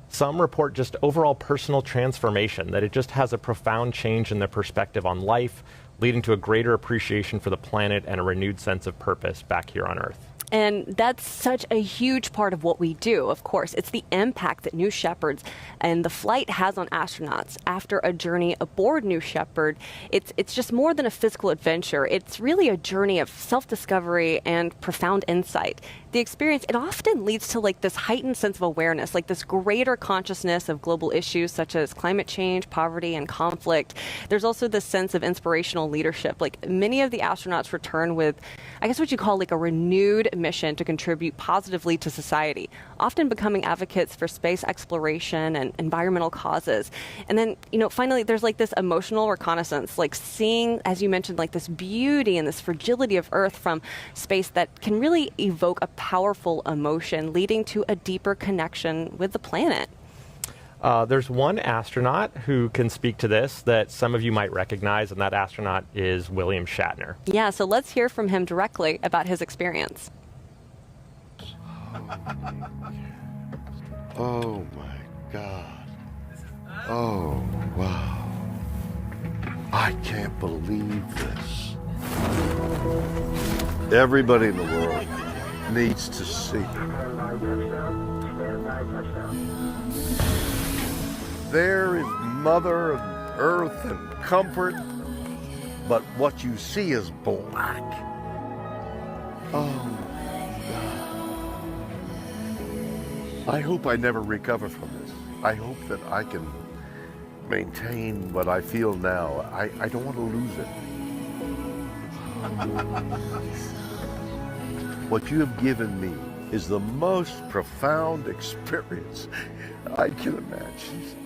Speaker 5: Some report just overall personal transformation, that it just has a profound change in their perspective on life, leading to a greater appreciation for the planet and a renewed sense of purpose back here on Earth.
Speaker 4: And that's such a huge part of what we do, of course. It's the impact that New Shepard's and the flight has on astronauts. After a journey aboard New Shepard, it's just more than a physical adventure. It's really a journey of self-discovery and profound insight. The experience, it often leads to like this heightened sense of awareness, like this greater consciousness of global issues such as climate change, poverty, and conflict. There's also this sense of inspirational leadership. Like many of the astronauts return with, I guess what you call like a renewed mission to contribute positively to society, often becoming advocates for space exploration and environmental causes. And then, finally, there's like this emotional reconnaissance, like seeing, as you mentioned, like this beauty and this fragility of Earth from space that can really evoke a powerful emotion, leading to a deeper connection with the planet.
Speaker 5: There's one astronaut who can speak to this that some of you might recognize, and that astronaut is William Shatner.
Speaker 4: Yeah, so let's hear from him directly about his experience.
Speaker 13: Oh my God. Oh, wow. I can't believe this. Everybody in the world needs to see. There is Mother Earth and comfort, but what you see is black. Oh, God. I hope I never recover from this. I hope that I can maintain what I feel now. I don't want to lose it. What you have given me is the most profound experience I can imagine.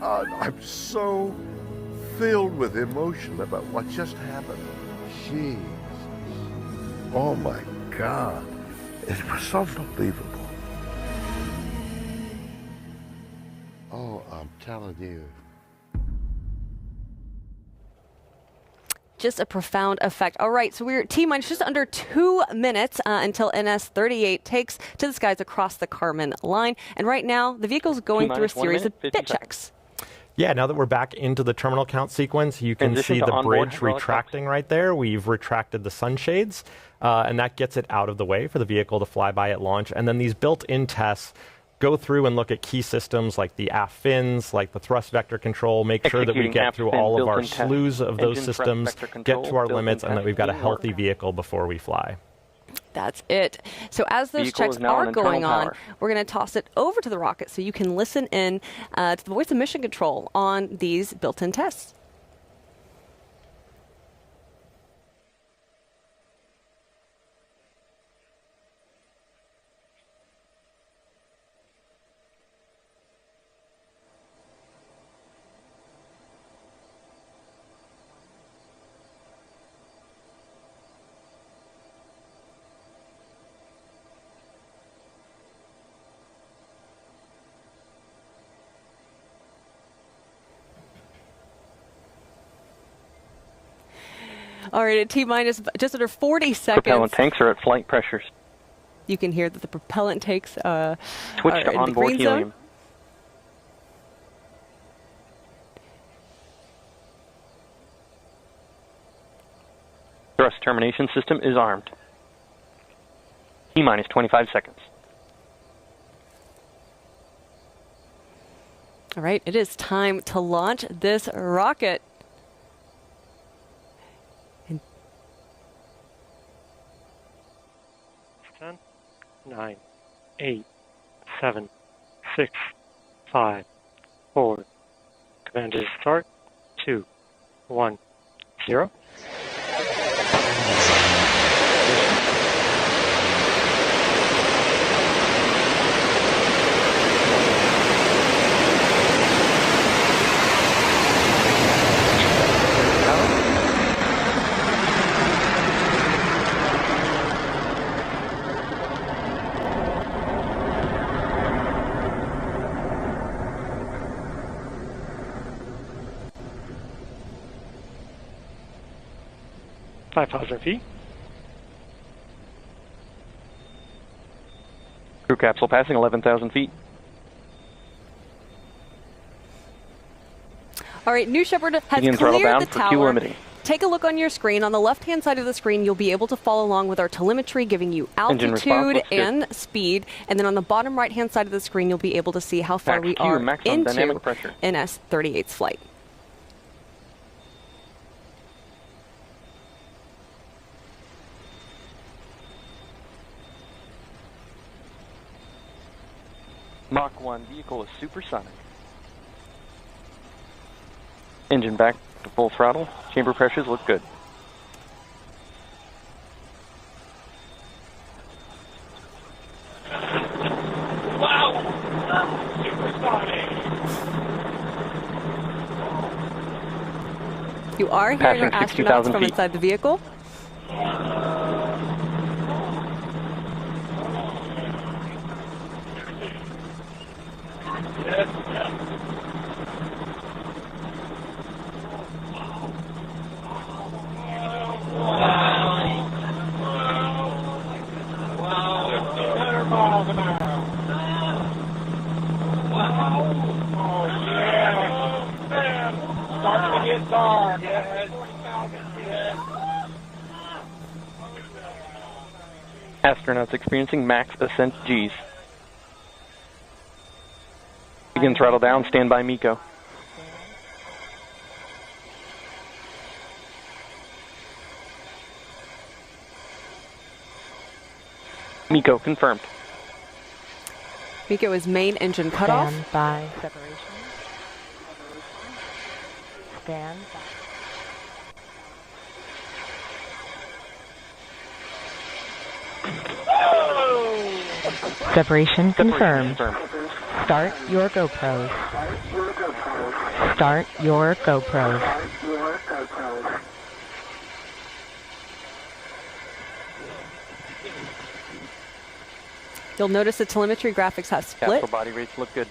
Speaker 13: I'm so filled with emotion about what just happened. Jeez. Oh my God. It was unbelievable. Oh, I'm telling you.
Speaker 4: Just a profound effect. All right, so we're T-minus just under 2 minutes until NS-38 takes to the skies across the Kármán line. And right now, the vehicle's going through a series of bit checks.
Speaker 5: Yeah, now that we're back into the terminal count sequence, you can see the bridge retracting right there. We've retracted the sunshades, and that gets it out of the way for the vehicle to fly by at launch. And then these built-in tests go through and look at key systems like the aft fins, like the thrust vector control, make sure that we get through all of our slews of those systems, get to our limits, and that we've got a healthy vehicle before we fly.
Speaker 4: That's it. So as those checks are going on, we're going to toss it over to the rocket so you can listen in to the voice of mission control on these built-in tests. All right, at T-minus just under 40 seconds.
Speaker 6: Propellant tanks are at flight pressures.
Speaker 4: You can hear that the propellant tanks
Speaker 6: Switch
Speaker 4: are
Speaker 6: to
Speaker 4: in
Speaker 6: onboard
Speaker 4: the green
Speaker 6: helium.
Speaker 4: zone.
Speaker 6: Thrust termination system is armed. T-minus 25 seconds.
Speaker 4: All right, it is time to launch this rocket.
Speaker 6: 10, 9, 8, 7, 6, 5, 4. Command is start. 2, 1, 0. feet. Crew capsule passing 11,000 feet.
Speaker 4: All right, New Shepard has
Speaker 6: Medium throttle
Speaker 4: cleared
Speaker 6: down
Speaker 4: the
Speaker 6: for fuel
Speaker 4: tower.
Speaker 6: limiting.
Speaker 4: take a look on your screen. On the left-hand side of the screen, you'll be able to follow along with our telemetry, giving you
Speaker 10: Engine response
Speaker 4: altitude
Speaker 10: looks good.
Speaker 4: and speed. And then on the bottom right-hand side of the screen, you'll be able to see how far
Speaker 10: Max
Speaker 4: we
Speaker 10: Q,
Speaker 4: are
Speaker 10: maximum
Speaker 4: into
Speaker 10: dynamic pressure.
Speaker 4: NS-38's flight.
Speaker 10: Mach 1 vehicle is supersonic. Engine back to full throttle. Chamber pressures look good.
Speaker 4: You are hearing our
Speaker 10: Passing
Speaker 4: astronauts
Speaker 10: 60,000
Speaker 4: from
Speaker 10: feet.
Speaker 4: inside the vehicle.
Speaker 10: Astronauts experiencing max ascent Gs. Begin throttle down, stand by MECO. MECO confirmed.
Speaker 4: MECO is main engine cutoff.
Speaker 11: Stand by separation. Stand by. Separation confirmed. Start your GoPros. Start your GoPros.
Speaker 4: You'll notice the telemetry graphics have split.
Speaker 10: Capsule body rates look good.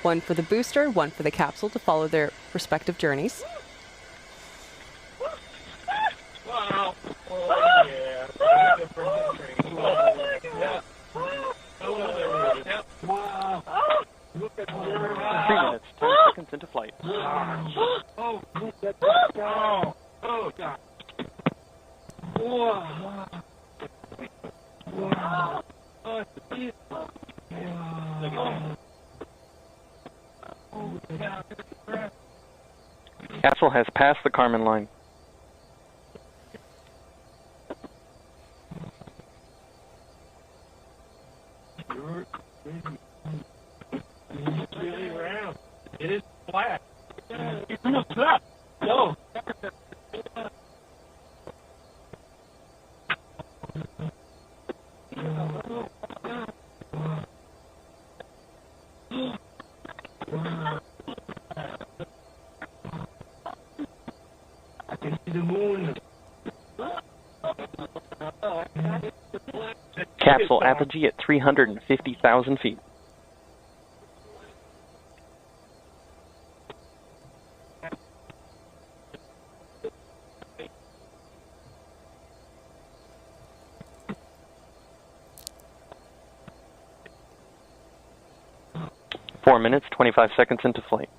Speaker 4: One for the booster, one for the capsule to follow their respective journeys.
Speaker 10: Three minutes, 10 seconds into flight. Capsule has passed the Kármán line.
Speaker 14: It is flat. No, flat. No. I can see the moon.
Speaker 10: Capsule apogee at 350,000 feet. Four minutes, 25 seconds into flight.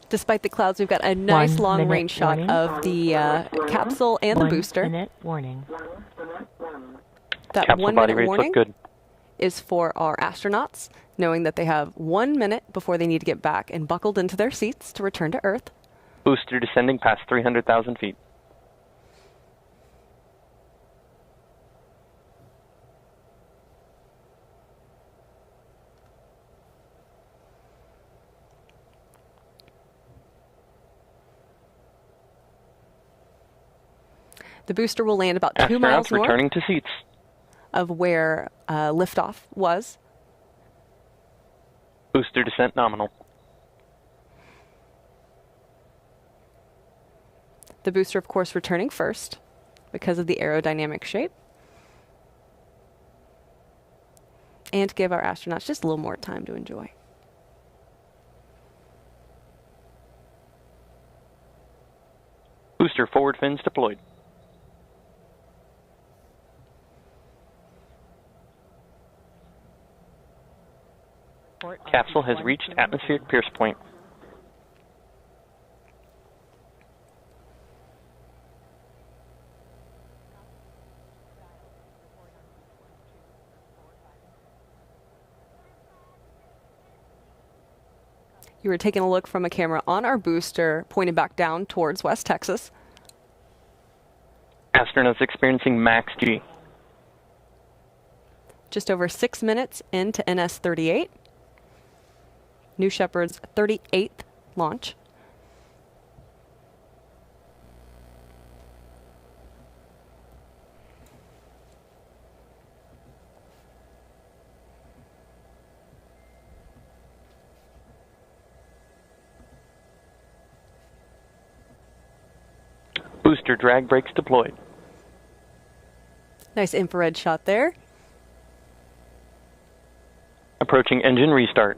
Speaker 4: Despite the clouds, we've got a nice long-range shot of the capsule and the booster.
Speaker 11: 1 minute warning.
Speaker 4: That
Speaker 10: Capsule
Speaker 4: 1
Speaker 10: body
Speaker 4: minute
Speaker 10: rates
Speaker 4: warning
Speaker 10: look good.
Speaker 4: is for our astronauts, knowing that they have 1 minute before they need to get back and buckled into their seats to return to Earth.
Speaker 10: Booster descending past 300,000 feet.
Speaker 4: The booster will land about 2 miles
Speaker 10: Astronauts
Speaker 4: north
Speaker 10: returning to seats.
Speaker 4: of where liftoff was.
Speaker 10: Booster descent nominal.
Speaker 4: The booster, of course, returning first because of the aerodynamic shape. And to give our astronauts just a little more time to enjoy.
Speaker 10: Booster forward fins deployed.
Speaker 15: Capsule has reached atmospheric pierce point.
Speaker 4: You were taking a look from a camera on our booster, pointed back down towards West Texas.
Speaker 15: Astronauts experiencing max G.
Speaker 4: Just over 6 minutes into NS-38. New Shepard's 38th launch.
Speaker 15: Booster drag brakes deployed.
Speaker 4: Nice infrared shot there.
Speaker 15: Approaching engine restart.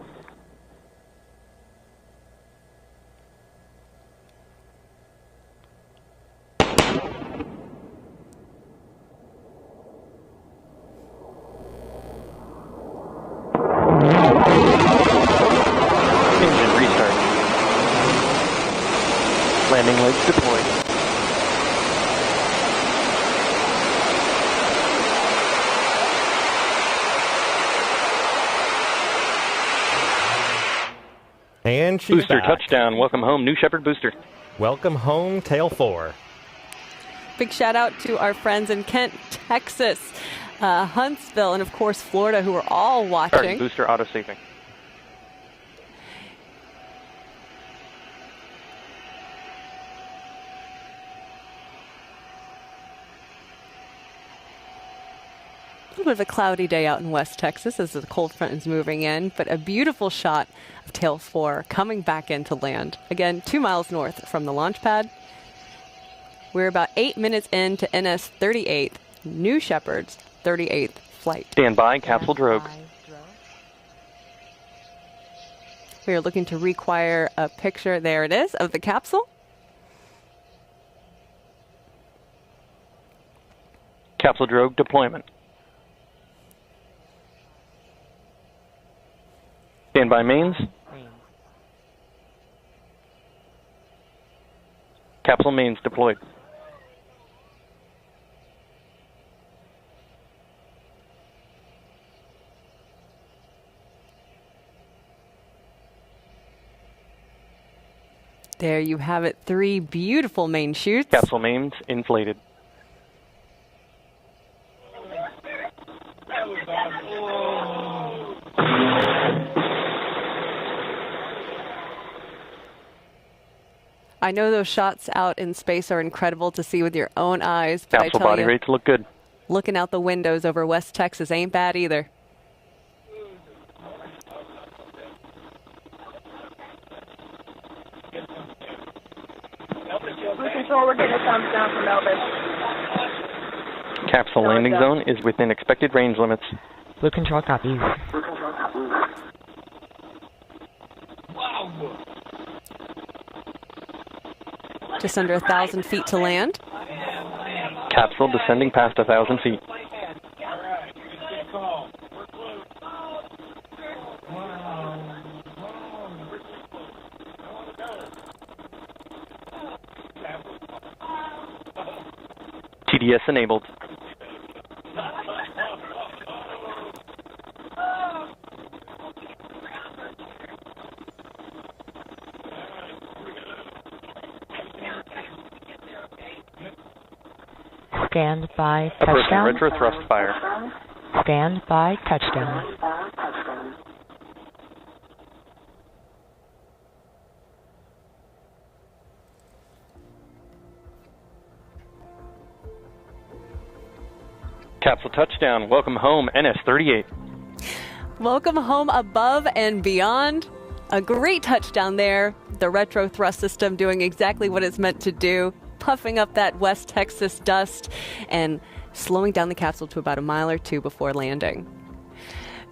Speaker 15: Engine restart. Landing legs deployed.
Speaker 5: And she's
Speaker 15: Booster
Speaker 5: back.
Speaker 15: touchdown. Welcome home, New Shepard booster.
Speaker 5: Welcome home, Tail 4.
Speaker 4: Big shout out to our friends in Kent, Texas, Huntsville, and of course Florida, who are all watching.
Speaker 15: Starting booster auto-safing.
Speaker 4: A little bit of a cloudy day out in West Texas as the cold front is moving in, but a beautiful shot of Tail 4 coming back into land. Again, 2 miles north from the launch pad. We're about 8 minutes into NS-38, New Shepard's 38th flight.
Speaker 15: Stand by, capsule drogue.
Speaker 4: We are looking to require a picture, there it is, of the capsule.
Speaker 15: Capsule drogue deployment. Stand by mains. Capsule mains deployed.
Speaker 4: There you have it, 3 beautiful main chutes.
Speaker 15: Capsule mains inflated.
Speaker 4: I know those shots out in space are incredible to see with your own eyes, but
Speaker 15: Capsule
Speaker 4: I tell
Speaker 15: body
Speaker 4: you,
Speaker 15: rates look good.
Speaker 4: looking out the windows over West Texas ain't bad either.
Speaker 9: Blue Control, we're getting a thumbs down from Melbourne.
Speaker 15: Capsule landing zone is within expected range limits.
Speaker 11: Blue Control copies.
Speaker 4: Just under 1,000 feet to land.
Speaker 15: Capsule descending past 1,000 feet. TDS enabled.
Speaker 11: Stand by
Speaker 15: Approaching
Speaker 11: touchdown.
Speaker 15: retro thrust fire.
Speaker 11: Stand by touchdown.
Speaker 15: Capsule touchdown. Welcome home, NS-38.
Speaker 4: Welcome home above and beyond. A great touchdown there. The retro thrust system doing exactly what it's meant to do, puffing up that West Texas dust and slowing down the capsule to about a mile or 2 before landing.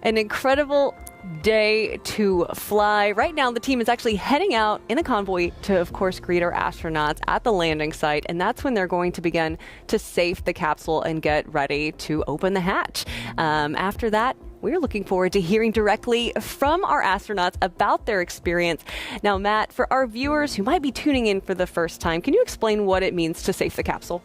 Speaker 4: An incredible day to fly. Right now, the team is actually heading out in a convoy to, of course, greet our astronauts at the landing site, and that's when they're going to begin to safe the capsule and get ready to open the hatch. After that, we're looking forward to hearing directly from our astronauts about their experience. Now, Matt, for our viewers who might be tuning in for the first time, can you explain what it means to safe the capsule?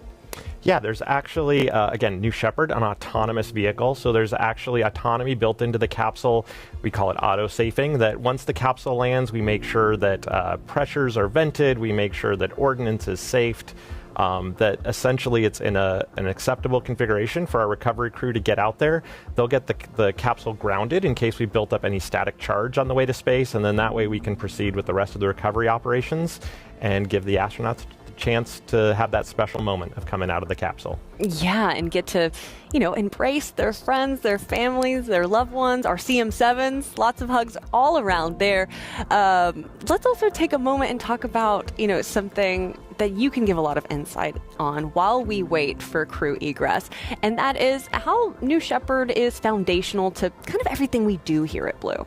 Speaker 5: Yeah, there's actually, again, New Shepard, an autonomous vehicle. So there's actually autonomy built into the capsule. We call it auto-safing, that once the capsule lands, we make sure that pressures are vented, we make sure that ordnance is safed, that essentially it's in an acceptable configuration for our recovery crew to get out there. They'll get the capsule grounded in case we built up any static charge on the way to space, and then that way we can proceed with the rest of the recovery operations and give the astronauts chance to have that special moment of coming out of the capsule.
Speaker 4: Yeah, and get to, embrace their friends, their families, their loved ones, our CM7s, lots of hugs all around there. Let's also take a moment and talk about, something that you can give a lot of insight on while we wait for crew egress. And that is how New Shepard is foundational to kind of everything we do here at Blue.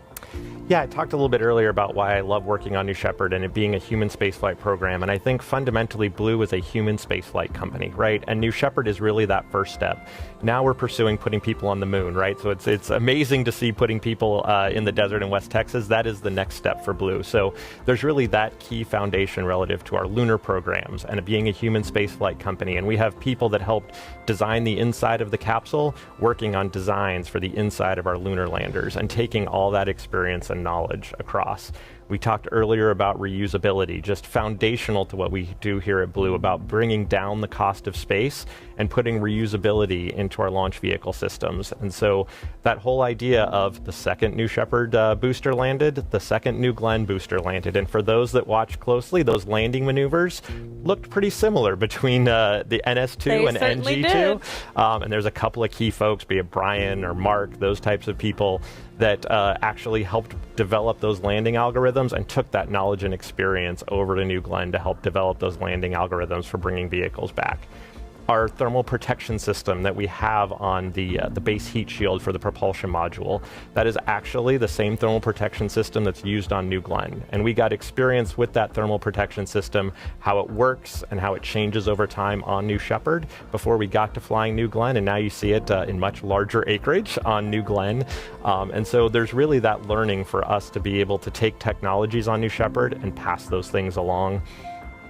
Speaker 5: Yeah, I talked a little bit earlier about why I love working on New Shepard and it being a human spaceflight program. And I think fundamentally Blue is a human spaceflight company, right? And New Shepard is really that first step. Now we're pursuing putting people on the moon, right? So it's amazing to see putting people in the desert in West Texas. That is the next step for Blue. So there's really that key foundation relative to our lunar programs and it being a human spaceflight company. And we have people that helped design the inside of the capsule, working on designs for the inside of our lunar landers and taking all that experience and knowledge across. We talked earlier about reusability, just foundational to what we do here at Blue, about bringing down the cost of space and putting reusability into our launch vehicle systems. And so that whole idea of the second New Shepard booster landed, the second New Glenn booster landed. And for those that watch closely, those landing maneuvers looked pretty similar between the NS2 and NG2. And there's a couple of key folks, be it Brian or Mark, those types of people that actually helped develop those landing algorithms and took that knowledge and experience over to New Glenn to help develop those landing algorithms for bringing vehicles back. Our thermal protection system that we have on the base heat shield for the propulsion module, that is actually the same thermal protection system that's used on New Glenn. And we got experience with that thermal protection system, how it works and how it changes over time on New Shepard before we got to flying New Glenn. And now you see it in much larger acreage on New Glenn. And so there's really that learning for us to be able to take technologies on New Shepard and pass those things along.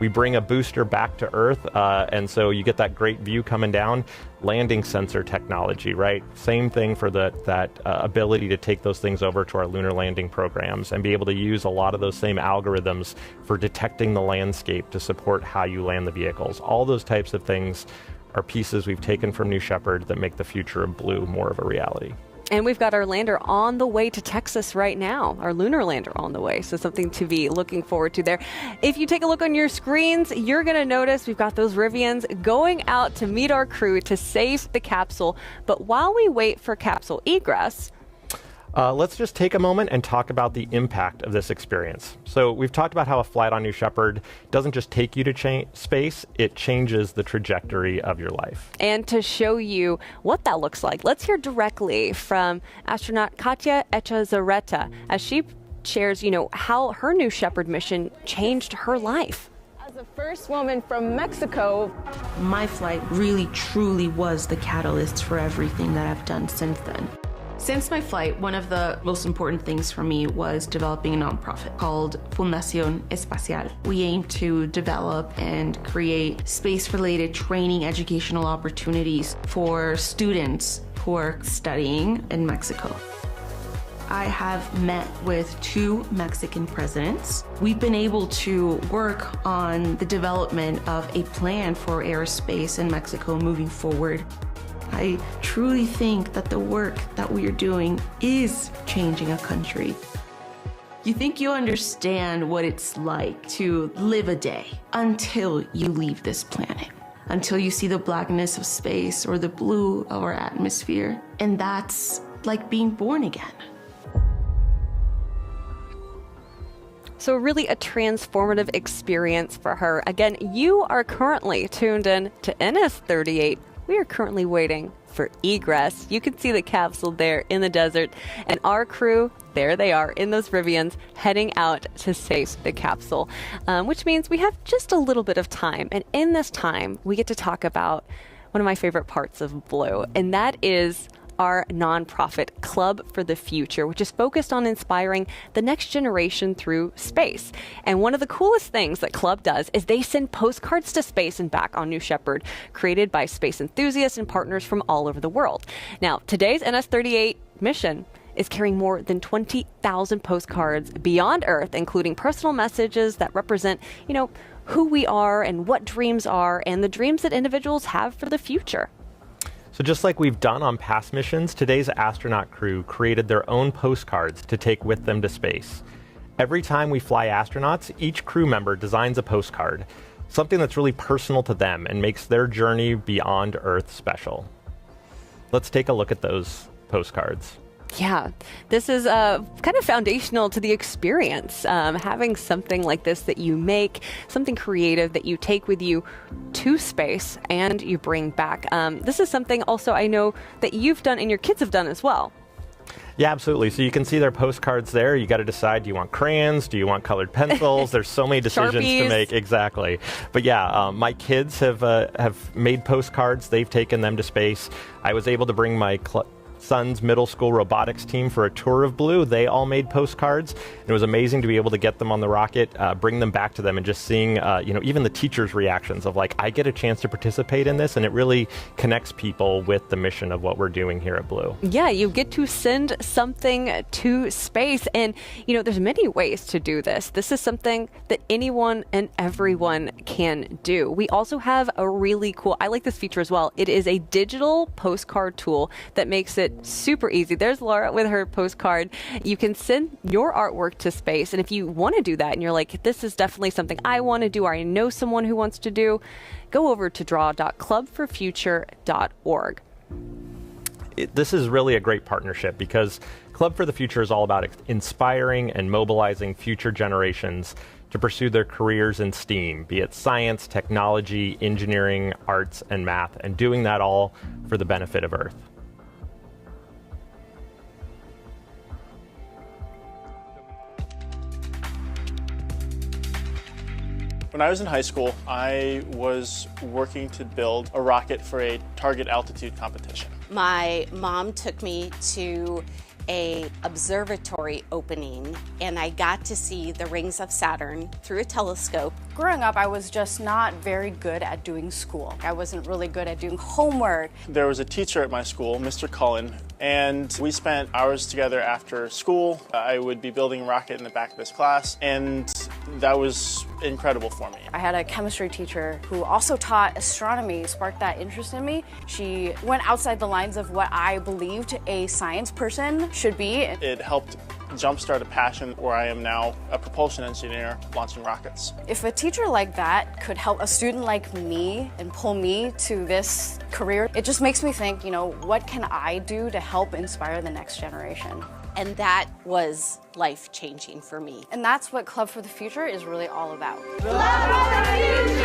Speaker 5: We bring a booster back to Earth, and so you get that great view coming down. Landing sensor technology, right? Same thing for that ability to take those things over to our lunar landing programs and be able to use a lot of those same algorithms for detecting the landscape to support how you land the vehicles. All those types of things are pieces we've taken from New Shepard that make the future of Blue more of a reality.
Speaker 4: And we've got our lander on the way to Texas right now, our lunar lander on the way. So something to be looking forward to there. If you take a look on your screens, you're going to notice we've got those Rivians going out to meet our crew to save the capsule. But while we wait for capsule egress,
Speaker 5: let's just take a moment and talk about the impact of this experience. So we've talked about how a flight on New Shepard doesn't just take you to space, it changes the trajectory of your life.
Speaker 4: And to show you what that looks like, let's hear directly from astronaut Katya Echazarreta as she shares, how her New Shepard mission changed her life.
Speaker 16: As the first woman from Mexico, my flight really truly was the catalyst for everything that I've done since then. Since my flight, one of the most important things for me was developing a nonprofit called Fundación Espacial. We aim to develop and create space-related training educational opportunities for students who are studying in Mexico. I have met with 2 Mexican presidents. We've been able to work on the development of a plan for aerospace in Mexico moving forward. I truly think that the work that we are doing is changing a country. You think you understand what it's like to live a day until you leave this planet, until you see the blackness of space or the blue of our atmosphere, and that's like being born again.
Speaker 4: So really a transformative experience for her. Again, you are currently tuned in to NS-38 we are currently waiting for egress. You can see the capsule there in the desert, and our crew, there they are in those Rivians, heading out to save the capsule, which means we have just a little bit of time. And in this time, we get to talk about one of my favorite parts of Blue, and that is our nonprofit Club for the Future, which is focused on inspiring the next generation through space. And one of the coolest things that Club does is they send postcards to space and back on New Shepard, created by space enthusiasts and partners from all over the world. Now, today's NS-38 mission is carrying more than 20,000 postcards beyond Earth, including personal messages that represent, who we are and what dreams are and the dreams that individuals have for the future.
Speaker 5: So just like we've done on past missions, today's astronaut crew created their own postcards to take with them to space. Every time we fly astronauts, each crew member designs a postcard, something that's really personal to them and makes their journey beyond Earth special. Let's take a look at those postcards.
Speaker 4: Yeah, this is kind of foundational to the experience. Having something like this that you make, something creative that you take with you to space and you bring back. This is something also I know that you've done and your kids have done as well.
Speaker 5: Yeah, absolutely. So you can see their postcards there. You got to decide, do you want crayons? Do you want colored pencils? There's so many decisions to make. Exactly. But yeah, my kids have made postcards. They've taken them to space. I was able to bring my son's middle school robotics team for a tour of Blue. They all made postcards. It was amazing to be able to get them on the rocket, bring them back to them, and just seeing, even the teachers' reactions of like, I get a chance to participate in this, and it really connects people with the mission of what we're doing here at Blue.
Speaker 4: Yeah, you get to send something to space, and there's many ways to do this. This is something that anyone and everyone can do. We also have a really cool, I like this feature as well. It is a digital postcard tool that makes it super easy. There's Laura with her postcard. You can send your artwork to space, and if you want to do that and you're like, this is definitely something I want to do, or I know someone who wants to do, go over to draw.clubforfuture.org.
Speaker 5: This is really a great partnership because Club for the Future is all about inspiring and mobilizing future generations to pursue their careers in STEAM, be it science, technology, engineering, arts, and math, and doing that all for the benefit of Earth.
Speaker 17: When I was in high school, I was working to build a rocket for a target altitude competition.
Speaker 18: My mom took me to a observatory opening, and I got to see the rings of Saturn through a telescope.
Speaker 19: Growing up, I was just not very good at doing school. I wasn't really good at doing homework.
Speaker 17: There was a teacher at my school, Mr. Cullen, and we spent hours together after school. I would be building a rocket in the back of this class, and that was incredible for me.
Speaker 19: I had a chemistry teacher who also taught astronomy, sparked that interest in me. She went outside the lines of what I believed a science person should be.
Speaker 17: It helped jumpstart a passion where I am now a propulsion engineer launching rockets.
Speaker 19: If a teacher like that could help a student like me and pull me to this career, it just makes me think, what can I do to help inspire the next generation?
Speaker 18: And that was life-changing for me.
Speaker 19: And that's what Club for the Future is really all about.
Speaker 17: Club for the Future!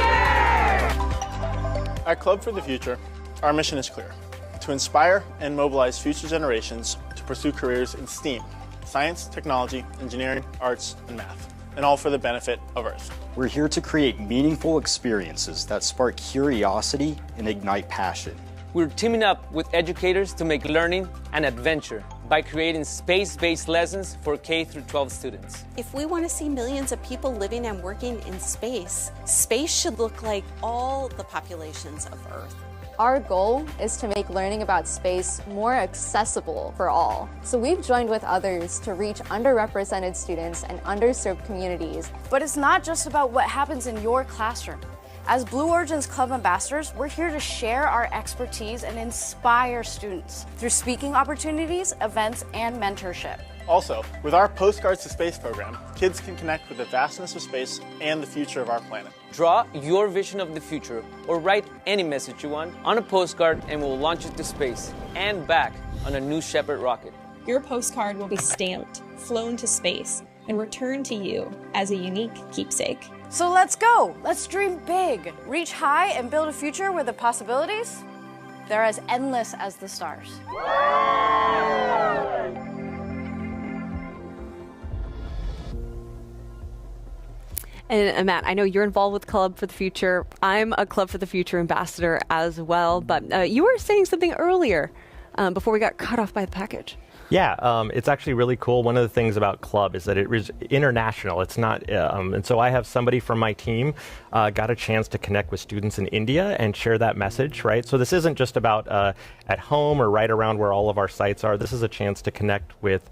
Speaker 17: At Club for the Future, our mission is clear: to inspire and mobilize future generations to pursue careers in STEAM, science, technology, engineering, arts, and math, and all for the benefit of Earth.
Speaker 20: We're here to create meaningful experiences that spark curiosity and ignite passion.
Speaker 21: We're teaming up with educators to make learning an adventure by creating space-based lessons for K-12 students.
Speaker 18: If we want to see millions of people living and working in space, space should look like all the populations of Earth.
Speaker 22: Our goal is to make learning about space more accessible for all. So we've joined with others to reach underrepresented students and underserved communities.
Speaker 19: But it's not just about what happens in your classroom. As Blue Origin's Club ambassadors, we're here to share our expertise and inspire students through speaking opportunities, events, and mentorship.
Speaker 17: Also, with our Postcards to Space program, kids can connect with the vastness of space and the future of our planet.
Speaker 21: Draw your vision of the future or write any message you want on a postcard and we'll launch it to space and back on a New Shepard rocket.
Speaker 23: Your postcard will be stamped, flown to space, and returned to you as a unique keepsake.
Speaker 19: So let's go! Let's dream big, reach high, and build a future where the possibilities They're as endless as the stars.
Speaker 4: And Matt, I know you're involved with Club for the Future. I'm a Club for the Future ambassador as well, but you were saying something earlier before we got cut off by the package.
Speaker 5: Yeah, it's actually really cool. One of the things about Club is that it is international. It's not, and so I have somebody from my team got a chance to connect with students in India and share that message, right? So this isn't just about at home or right around where all of our sites are. This is a chance to connect with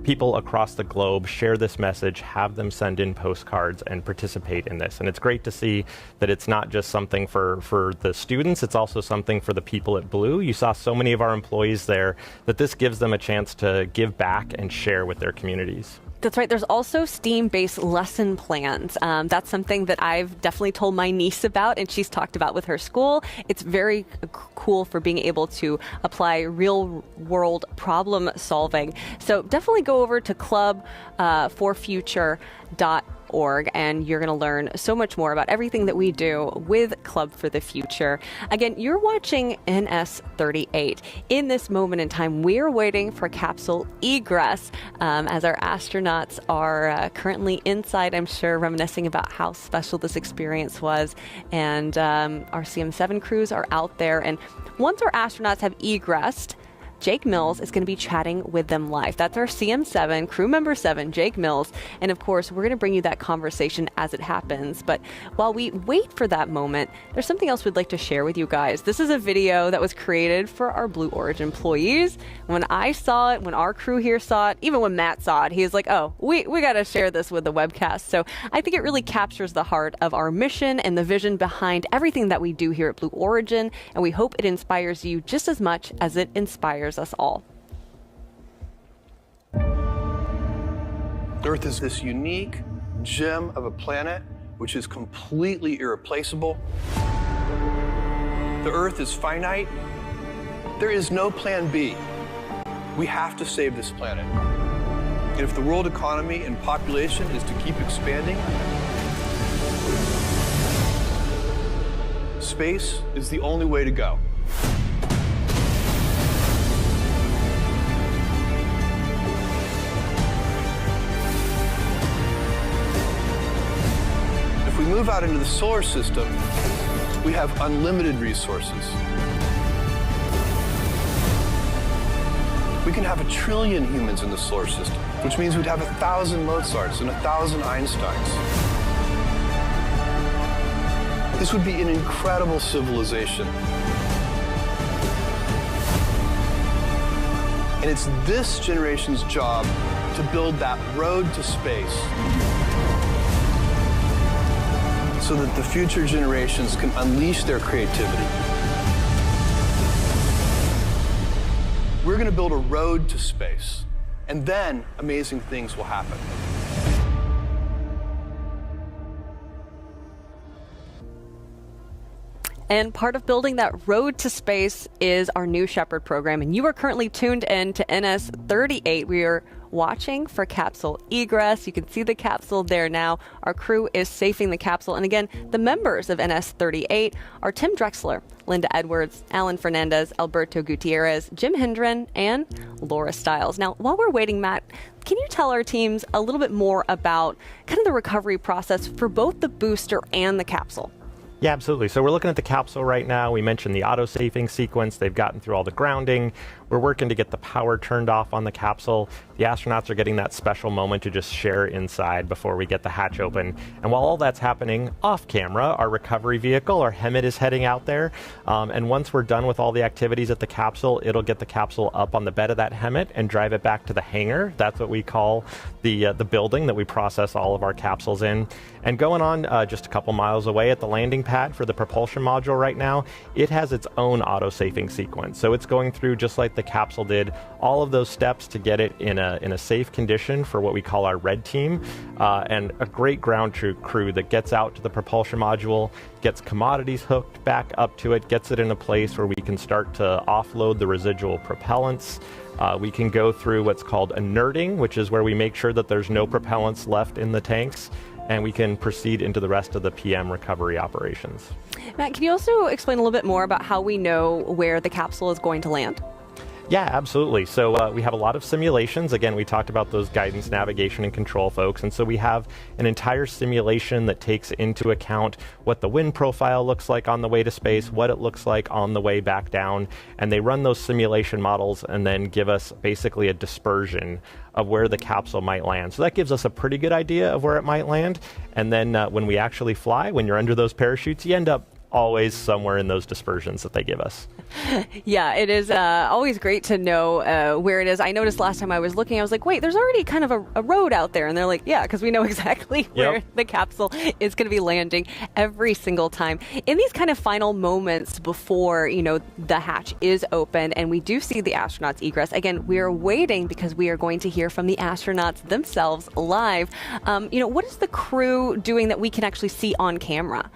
Speaker 5: people across the globe, share this message, have them send in postcards and participate in this. And it's great to see that it's not just something for the students, it's also something for the people at Blue. You saw so many of our employees there that this gives them a chance to give back and share with their communities.
Speaker 4: That's right. There's also STEAM-based lesson plans. That's something that I've definitely told my niece about, and she's talked about with her school. It's very cool for being able to apply real-world problem solving. So definitely go over to clubforfuture.org, and you're going to learn so much more about everything that we do with Club for the Future. Again, you're watching NS-38. In this moment in time, we're waiting for capsule egress as our astronauts are currently inside, I'm sure, reminiscing about how special this experience was. And our CM7 crews are out there. And once our astronauts have egressed, Jake Mills is going to be chatting with them live. That's our CM7, crew member 7, Jake Mills. And of course, we're going to bring you that conversation as it happens. But while we wait for that moment, there's something else we'd like to share with you guys. This is a video that was created for our Blue Origin employees. When I saw it, when our crew here saw it, even when Matt saw it, he was like, oh, we got to share this with the webcast. So I think it really captures the heart of our mission and the vision behind everything that we do here at Blue Origin. And we hope it inspires you just as much as it inspires us all.
Speaker 1: Earth is this unique gem of a planet which is completely irreplaceable. The Earth is finite. There is no plan B. We have to save this planet. And if the world economy and population is to keep expanding, space is the only way to go. If we move out into the solar system, we have unlimited resources. We can have 1 trillion humans in the solar system, which means we'd have 1,000 Mozarts and 1,000 Einsteins. This would be an incredible civilization. And it's this generation's job to build that road to space so that the future generations can unleash their creativity. We're going to build a road to space, and then amazing things will happen.
Speaker 4: And part of building that road to space is our New Shepard program. And you are currently tuned in to NS-38. We are watching for capsule egress. You can see the capsule there now. Our crew is safing the capsule. And again, the members of NS-38 are Tim Drexler, Linda Edwards, Alan Fernandez, Alberto Gutierrez, Jim Hendren, and Laura Stiles. Now, while we're waiting, Matt, can you tell our teams a little bit more about kind of the recovery process for both the booster and the capsule?
Speaker 5: Yeah, absolutely. So we're looking at the capsule right now. We mentioned the auto-safing sequence. They've gotten through all the grounding. We're working to get the power turned off on the capsule. The astronauts are getting that special moment to just share inside before we get the hatch open. And while all that's happening off camera, our recovery vehicle, our HEMIT, is heading out there. And once we're done with all the activities at the capsule, it'll get the capsule up on the bed of that HEMIT and drive it back to the hangar. That's what we call the building that we process all of our capsules in. And going on just a couple miles away at the landing pad for the propulsion module right now, it has its own auto-safing sequence. So it's going through, just like the capsule did, all of those steps to get it in a safe condition for what we call our red team, and a great ground crew that gets out to the propulsion module, gets commodities hooked back up to it, gets it in a place where we can start to offload the residual propellants. We can go through what's called inerting, which is where we make sure that there's no propellants left in the tanks. and we can proceed into the rest of the PM recovery operations.
Speaker 4: Matt, can you also explain a little bit more about how we know where the capsule is going to land?
Speaker 5: Yeah, absolutely. So we have a lot of simulations. Again, we talked about those guidance, navigation, and control folks. And so we have an entire simulation that takes into account what the wind profile looks like on the way to space, what it looks like on the way back down. And they run those simulation models and then give us basically a dispersion of where the capsule might land. So that gives us a pretty good idea of where it might land. And then when we actually fly, when you're under those parachutes, you end up always somewhere in those dispersions that they give us.
Speaker 4: Yeah, it is always great to know where it is. I noticed last time I was looking, I was like, wait, there's already kind of a road out there. And they're like, yeah, because we know exactly where the capsule is going to be landing every single time. In these kind of final moments before, you know, the hatch is open and we do see the astronauts egress, again, we are waiting because we are going to hear from the astronauts themselves live. You know, what is the crew doing that we can actually see on camera?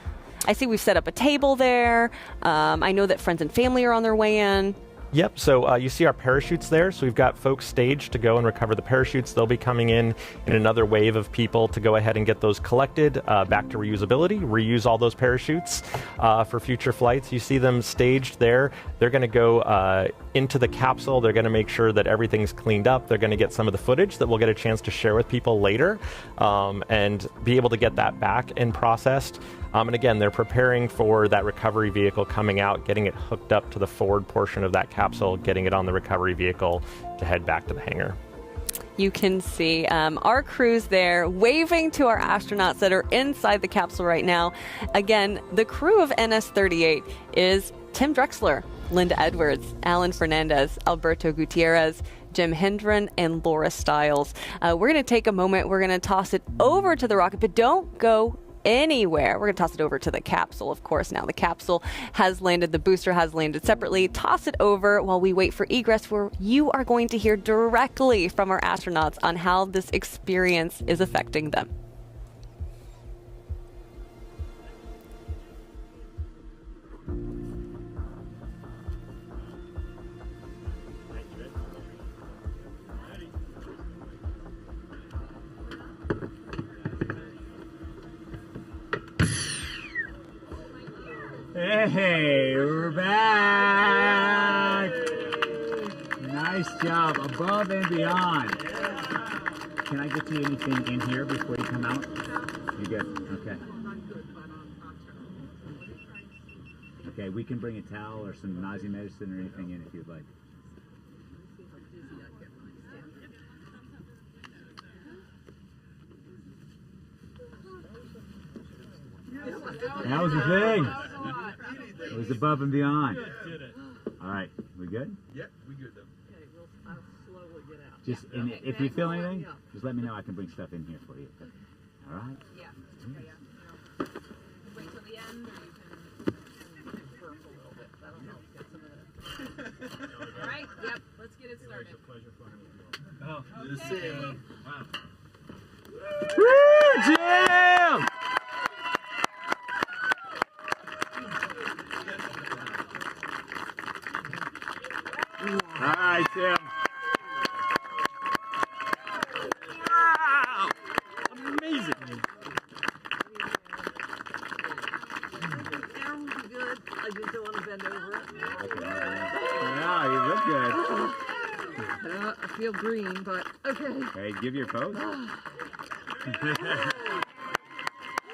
Speaker 4: I see we've set up a table there. I know that friends and family are on their way in.
Speaker 5: Yep, so you see our parachutes there. So we've got folks staged to go and recover the parachutes. They'll be coming in another wave of people to go ahead and get those collected back to reusability, reuse all those parachutes for future flights. You see them staged there. They're going to go into the capsule. They're going to make sure that everything's cleaned up. They're going to get some of the footage that we'll get a chance to share with people later and be able to get that back and processed. And again, they're preparing for that recovery vehicle coming out, getting it hooked up to the forward portion of that capsule, getting it on the recovery vehicle to head back to the hangar.
Speaker 4: You can see our crews there waving to our astronauts that are inside the capsule right now. Again, the crew of NS-38 is Tim Drexler, Linda Edwards, Alan Fernandez, Alberto Gutierrez, Jim Hendren, and Laura Stiles. We're going to take a moment. We're going to toss it over to the rocket, but don't go anywhere. We're going to toss it over to the capsule, of course. Now the capsule has landed, the booster has landed separately. Toss it over while we wait for egress, where you are going to hear directly from our astronauts on how this experience is affecting them.
Speaker 2: Hey, we're back! Nice job, above and beyond. Can I get you anything in here before you come out? You good? Okay. Okay, we can bring a towel or some nausea medicine or anything in if you'd like. That was the thing. It was above and beyond. All right, we good?
Speaker 7: Yep, we good though. Okay, I'll slowly get out.
Speaker 2: Just if you feel anything, just let me know. I can bring stuff in here for you. All right.
Speaker 7: Yeah. Okay. Wait till the end, or you can burp a little bit. That'll help get some of that. All right. Yep. Let's get it started. It's a pleasure flying with you all. Oh, good to see you. Wow.
Speaker 2: Woo, Jim! All right, Tim. Wow! Amazing.
Speaker 7: Arm will be good. I just don't want to bend over it.
Speaker 2: Okay. Yeah, you look good.
Speaker 7: I feel green, but okay.
Speaker 2: Hey, give your pose. I'm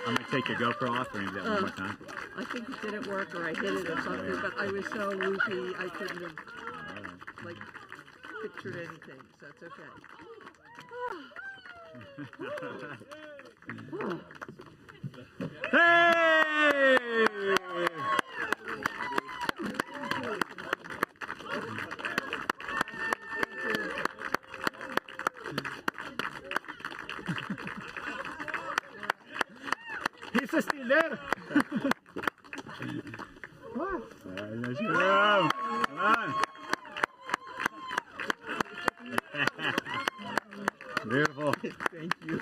Speaker 2: gonna take your GoPro off and do that one more time.
Speaker 7: I think it didn't work, or I hit it or something, but I was so loopy I couldn't have pictured anything, so it's okay.
Speaker 2: Hey! He's still there. Come on. Beautiful. Thank you.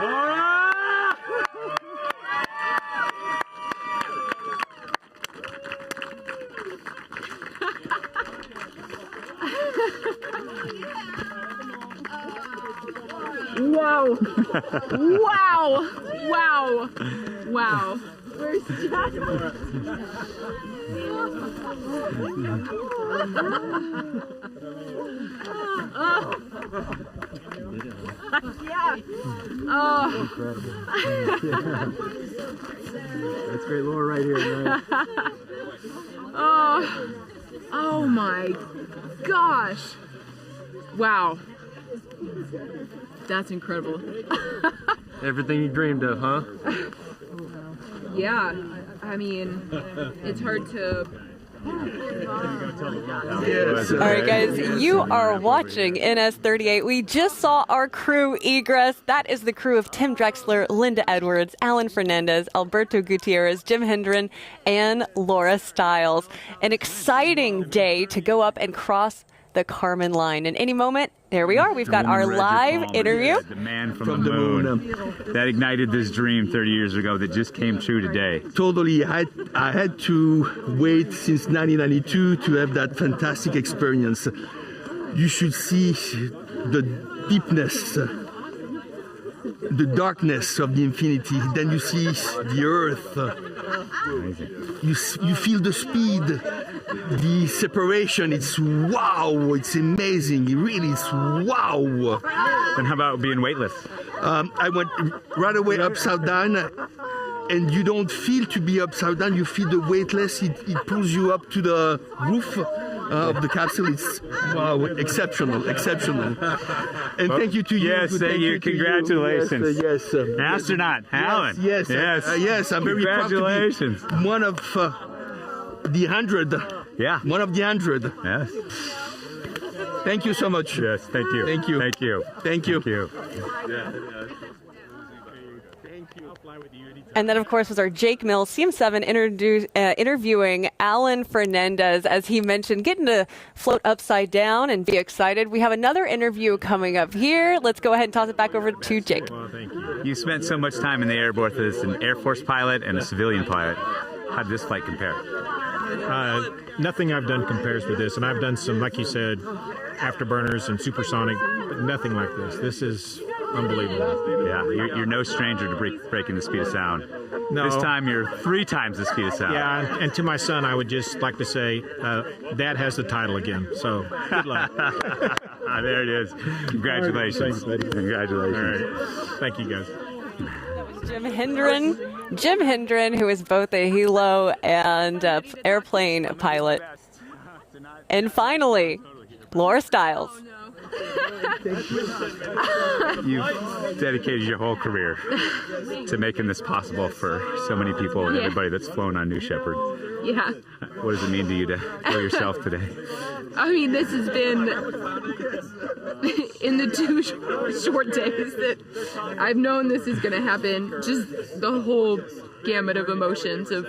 Speaker 2: Laura!
Speaker 7: Wow! Wow! Wow! Wow! Where's Jack? Yeah. Oh.
Speaker 2: That's great, Laura, right here, man.
Speaker 7: Oh. Oh my gosh. Wow. That's incredible.
Speaker 2: Everything you dreamed of, huh?
Speaker 7: Yeah. I mean, it's hard to.
Speaker 4: All right, guys, you are watching NS-38. We just saw our crew egress. That is the crew of Tim Drexler, Linda Edwards, Alan Fernandez, Alberto Gutierrez, Jim Hendren, and Laura Stiles. An exciting day to go up and cross the Kármán line. In any moment, there we are. We've got our live interview.
Speaker 2: The man from the moon that ignited this dream 30 years ago that just came true today.
Speaker 3: Totally. I had to wait since 1992 to have that fantastic experience. You should see the deepness, the darkness of the infinity. Then you see the earth. You feel the speed, the separation. It's wow. It's amazing. It really is wow.
Speaker 2: And how about being weightless?
Speaker 3: I went right away upside down, and you don't feel to be upside down. You feel the weightless. It pulls you up to the roof of the capsule. It's wow, exceptional. And thank you to you.
Speaker 2: Yes, thank you. Congratulations.
Speaker 3: Yes.
Speaker 2: Astronaut, Alan.
Speaker 3: Yes. I'm very proud to be one of the 100.
Speaker 2: Yeah.
Speaker 3: One of the 100.
Speaker 2: Yes.
Speaker 3: Thank you so much.
Speaker 2: Yes, thank you.
Speaker 3: Thank you.
Speaker 2: Thank you.
Speaker 3: Thank you.
Speaker 2: Thank you.
Speaker 4: And then, of course, was our Jake Mills, CM7, interviewing Alan Fernandez, as he mentioned, getting to float upside down and be excited. We have another interview coming up here. Let's go ahead and toss it back over to Jake.
Speaker 2: Well, thank you. You spent so much time in the air, both as an Air Force pilot and a civilian pilot. How did this flight compare?
Speaker 8: Nothing I've done compares with this, and I've done some, like you said, afterburners and supersonic, but nothing like this. This is unbelievable.
Speaker 2: Yeah, you're no stranger to breaking the speed of sound.
Speaker 8: No.
Speaker 2: This time you're 3 times the speed of sound.
Speaker 8: Yeah, and to my son, I would just like to say, Dad has the title again, so good luck.
Speaker 2: There it is. Congratulations. Congratulations.
Speaker 8: All right. Thank you, guys.
Speaker 4: Jim Hendren, who is both a helo and airplane pilot. And finally, Laura Stiles.
Speaker 2: You've dedicated your whole career to making this possible for so many people and everybody that's flown on New Shepard.
Speaker 7: Yeah.
Speaker 2: What does it mean to you to go yourself today?
Speaker 7: I mean, this has been in the 2 short days that I've known this is going to happen. Just the whole gamut of emotions of,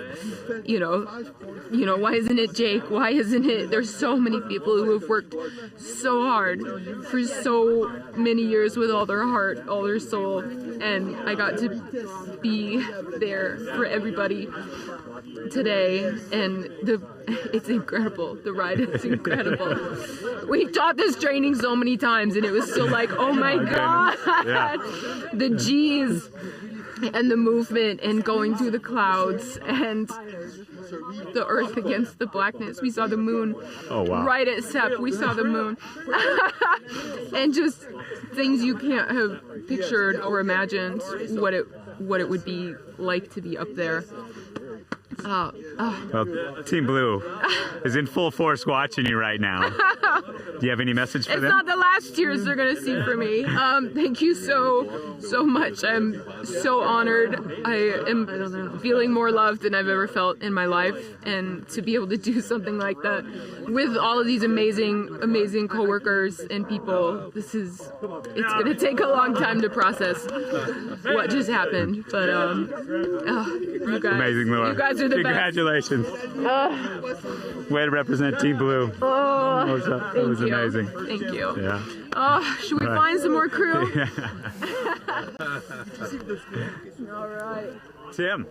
Speaker 7: you know, why isn't it Jake? Why isn't it? There's so many people who have worked so hard for so many years with all their heart, all their soul, and I got to be there for everybody today, and it's incredible. The ride is incredible. We taught this training so many times, and it was still like, oh my God, the G's and the movement and going through the clouds and the earth against the blackness. We saw the moon.
Speaker 2: Oh, wow.
Speaker 7: Right at SEP, we saw the moon. And just things you can't have pictured or imagined what it would be like to be up there.
Speaker 2: Well, Team Blue is in full force watching you right now. Do you have any message for them?
Speaker 7: It's not the last tears they're going to see for me. Thank you so much. I'm so honored. I am feeling more love than I've ever felt in my life. And to be able to do something like that with all of these amazing coworkers and people, it's going to take a long time to process what just happened. But you guys,
Speaker 2: amazing, Laura.
Speaker 7: You guys are the
Speaker 2: Congratulations. Way to represent Team Blue. That was amazing.
Speaker 7: Thank you.
Speaker 2: Yeah.
Speaker 7: Should we find some more crew?
Speaker 2: All right. Tim.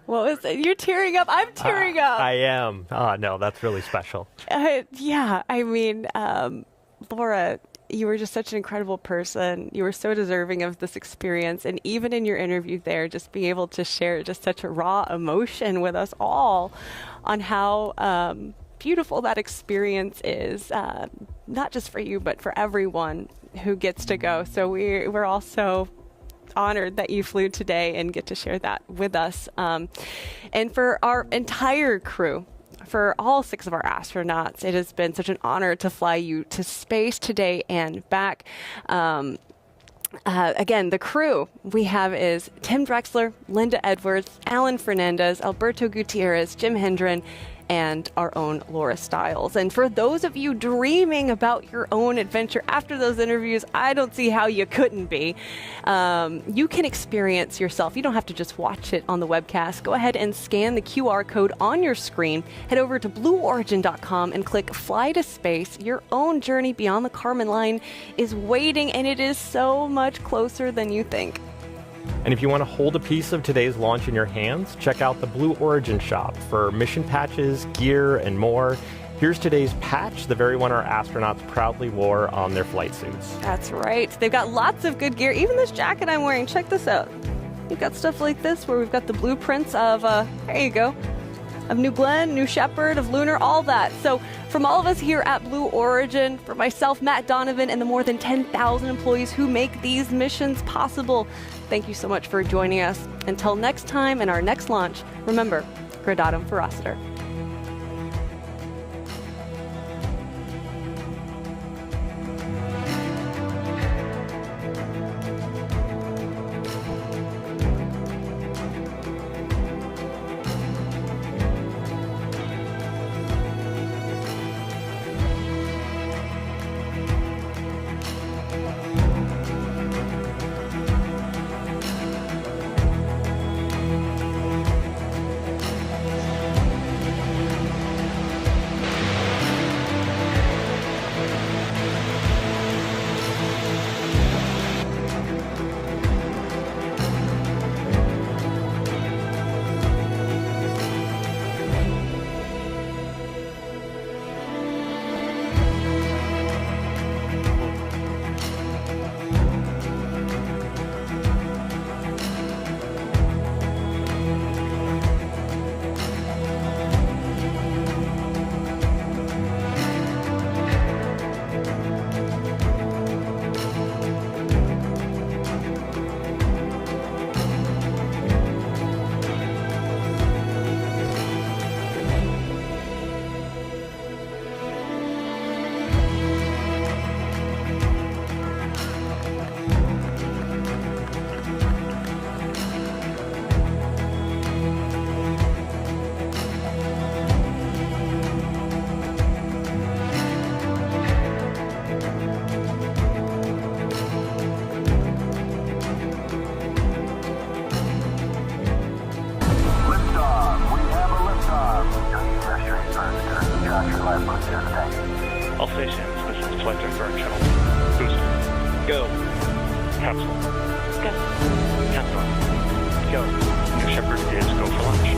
Speaker 4: You're tearing up. I'm tearing up.
Speaker 5: I am. Oh, no, that's really special.
Speaker 4: Yeah, I mean, Laura, you were just such an incredible person. You were so deserving of this experience. And even in your interview there, just being able to share just such a raw emotion with us all on how beautiful that experience is, not just for you, but for everyone who gets to go. So we're all so honored that you flew today and get to share that with us. And for our entire crew, for all 6 of our astronauts, it has been such an honor to fly you to space today and back. Again, the crew we have is Tim Drexler, Linda Edwards, Alan Fernandez, Alberto Gutierrez, Jim Hendren, and our own Laura Stiles. And for those of you dreaming about your own adventure after those interviews, I don't see how you couldn't be. You can experience yourself. You don't have to just watch it on the webcast. Go ahead and scan the QR code on your screen. Head over to blueorigin.com and click Fly to Space. Your own journey beyond the Kármán line is waiting, and it is so much closer than you think.
Speaker 5: And if you want to hold a piece of today's launch in your hands, check out the Blue Origin shop for mission patches, gear, and more. Here's today's patch, the very one our astronauts proudly wore on their flight suits.
Speaker 4: That's right. They've got lots of good gear. Even this jacket I'm wearing, check this out. You've got stuff like this where we've got the blueprints of, there you go, of New Glenn, New Shepard, of Lunar, all that. So from all of us here at Blue Origin, for myself, Matt Donovan, and the more than 10,000 employees who make these missions possible, thank you so much for joining us. Until next time and our next launch, remember, Gradatum Ferociter.
Speaker 6: All stations, this is Flight Deck Shuttle. Booster. Go. Capsule. Go. Capsule. Go. New Shepard is go for launch.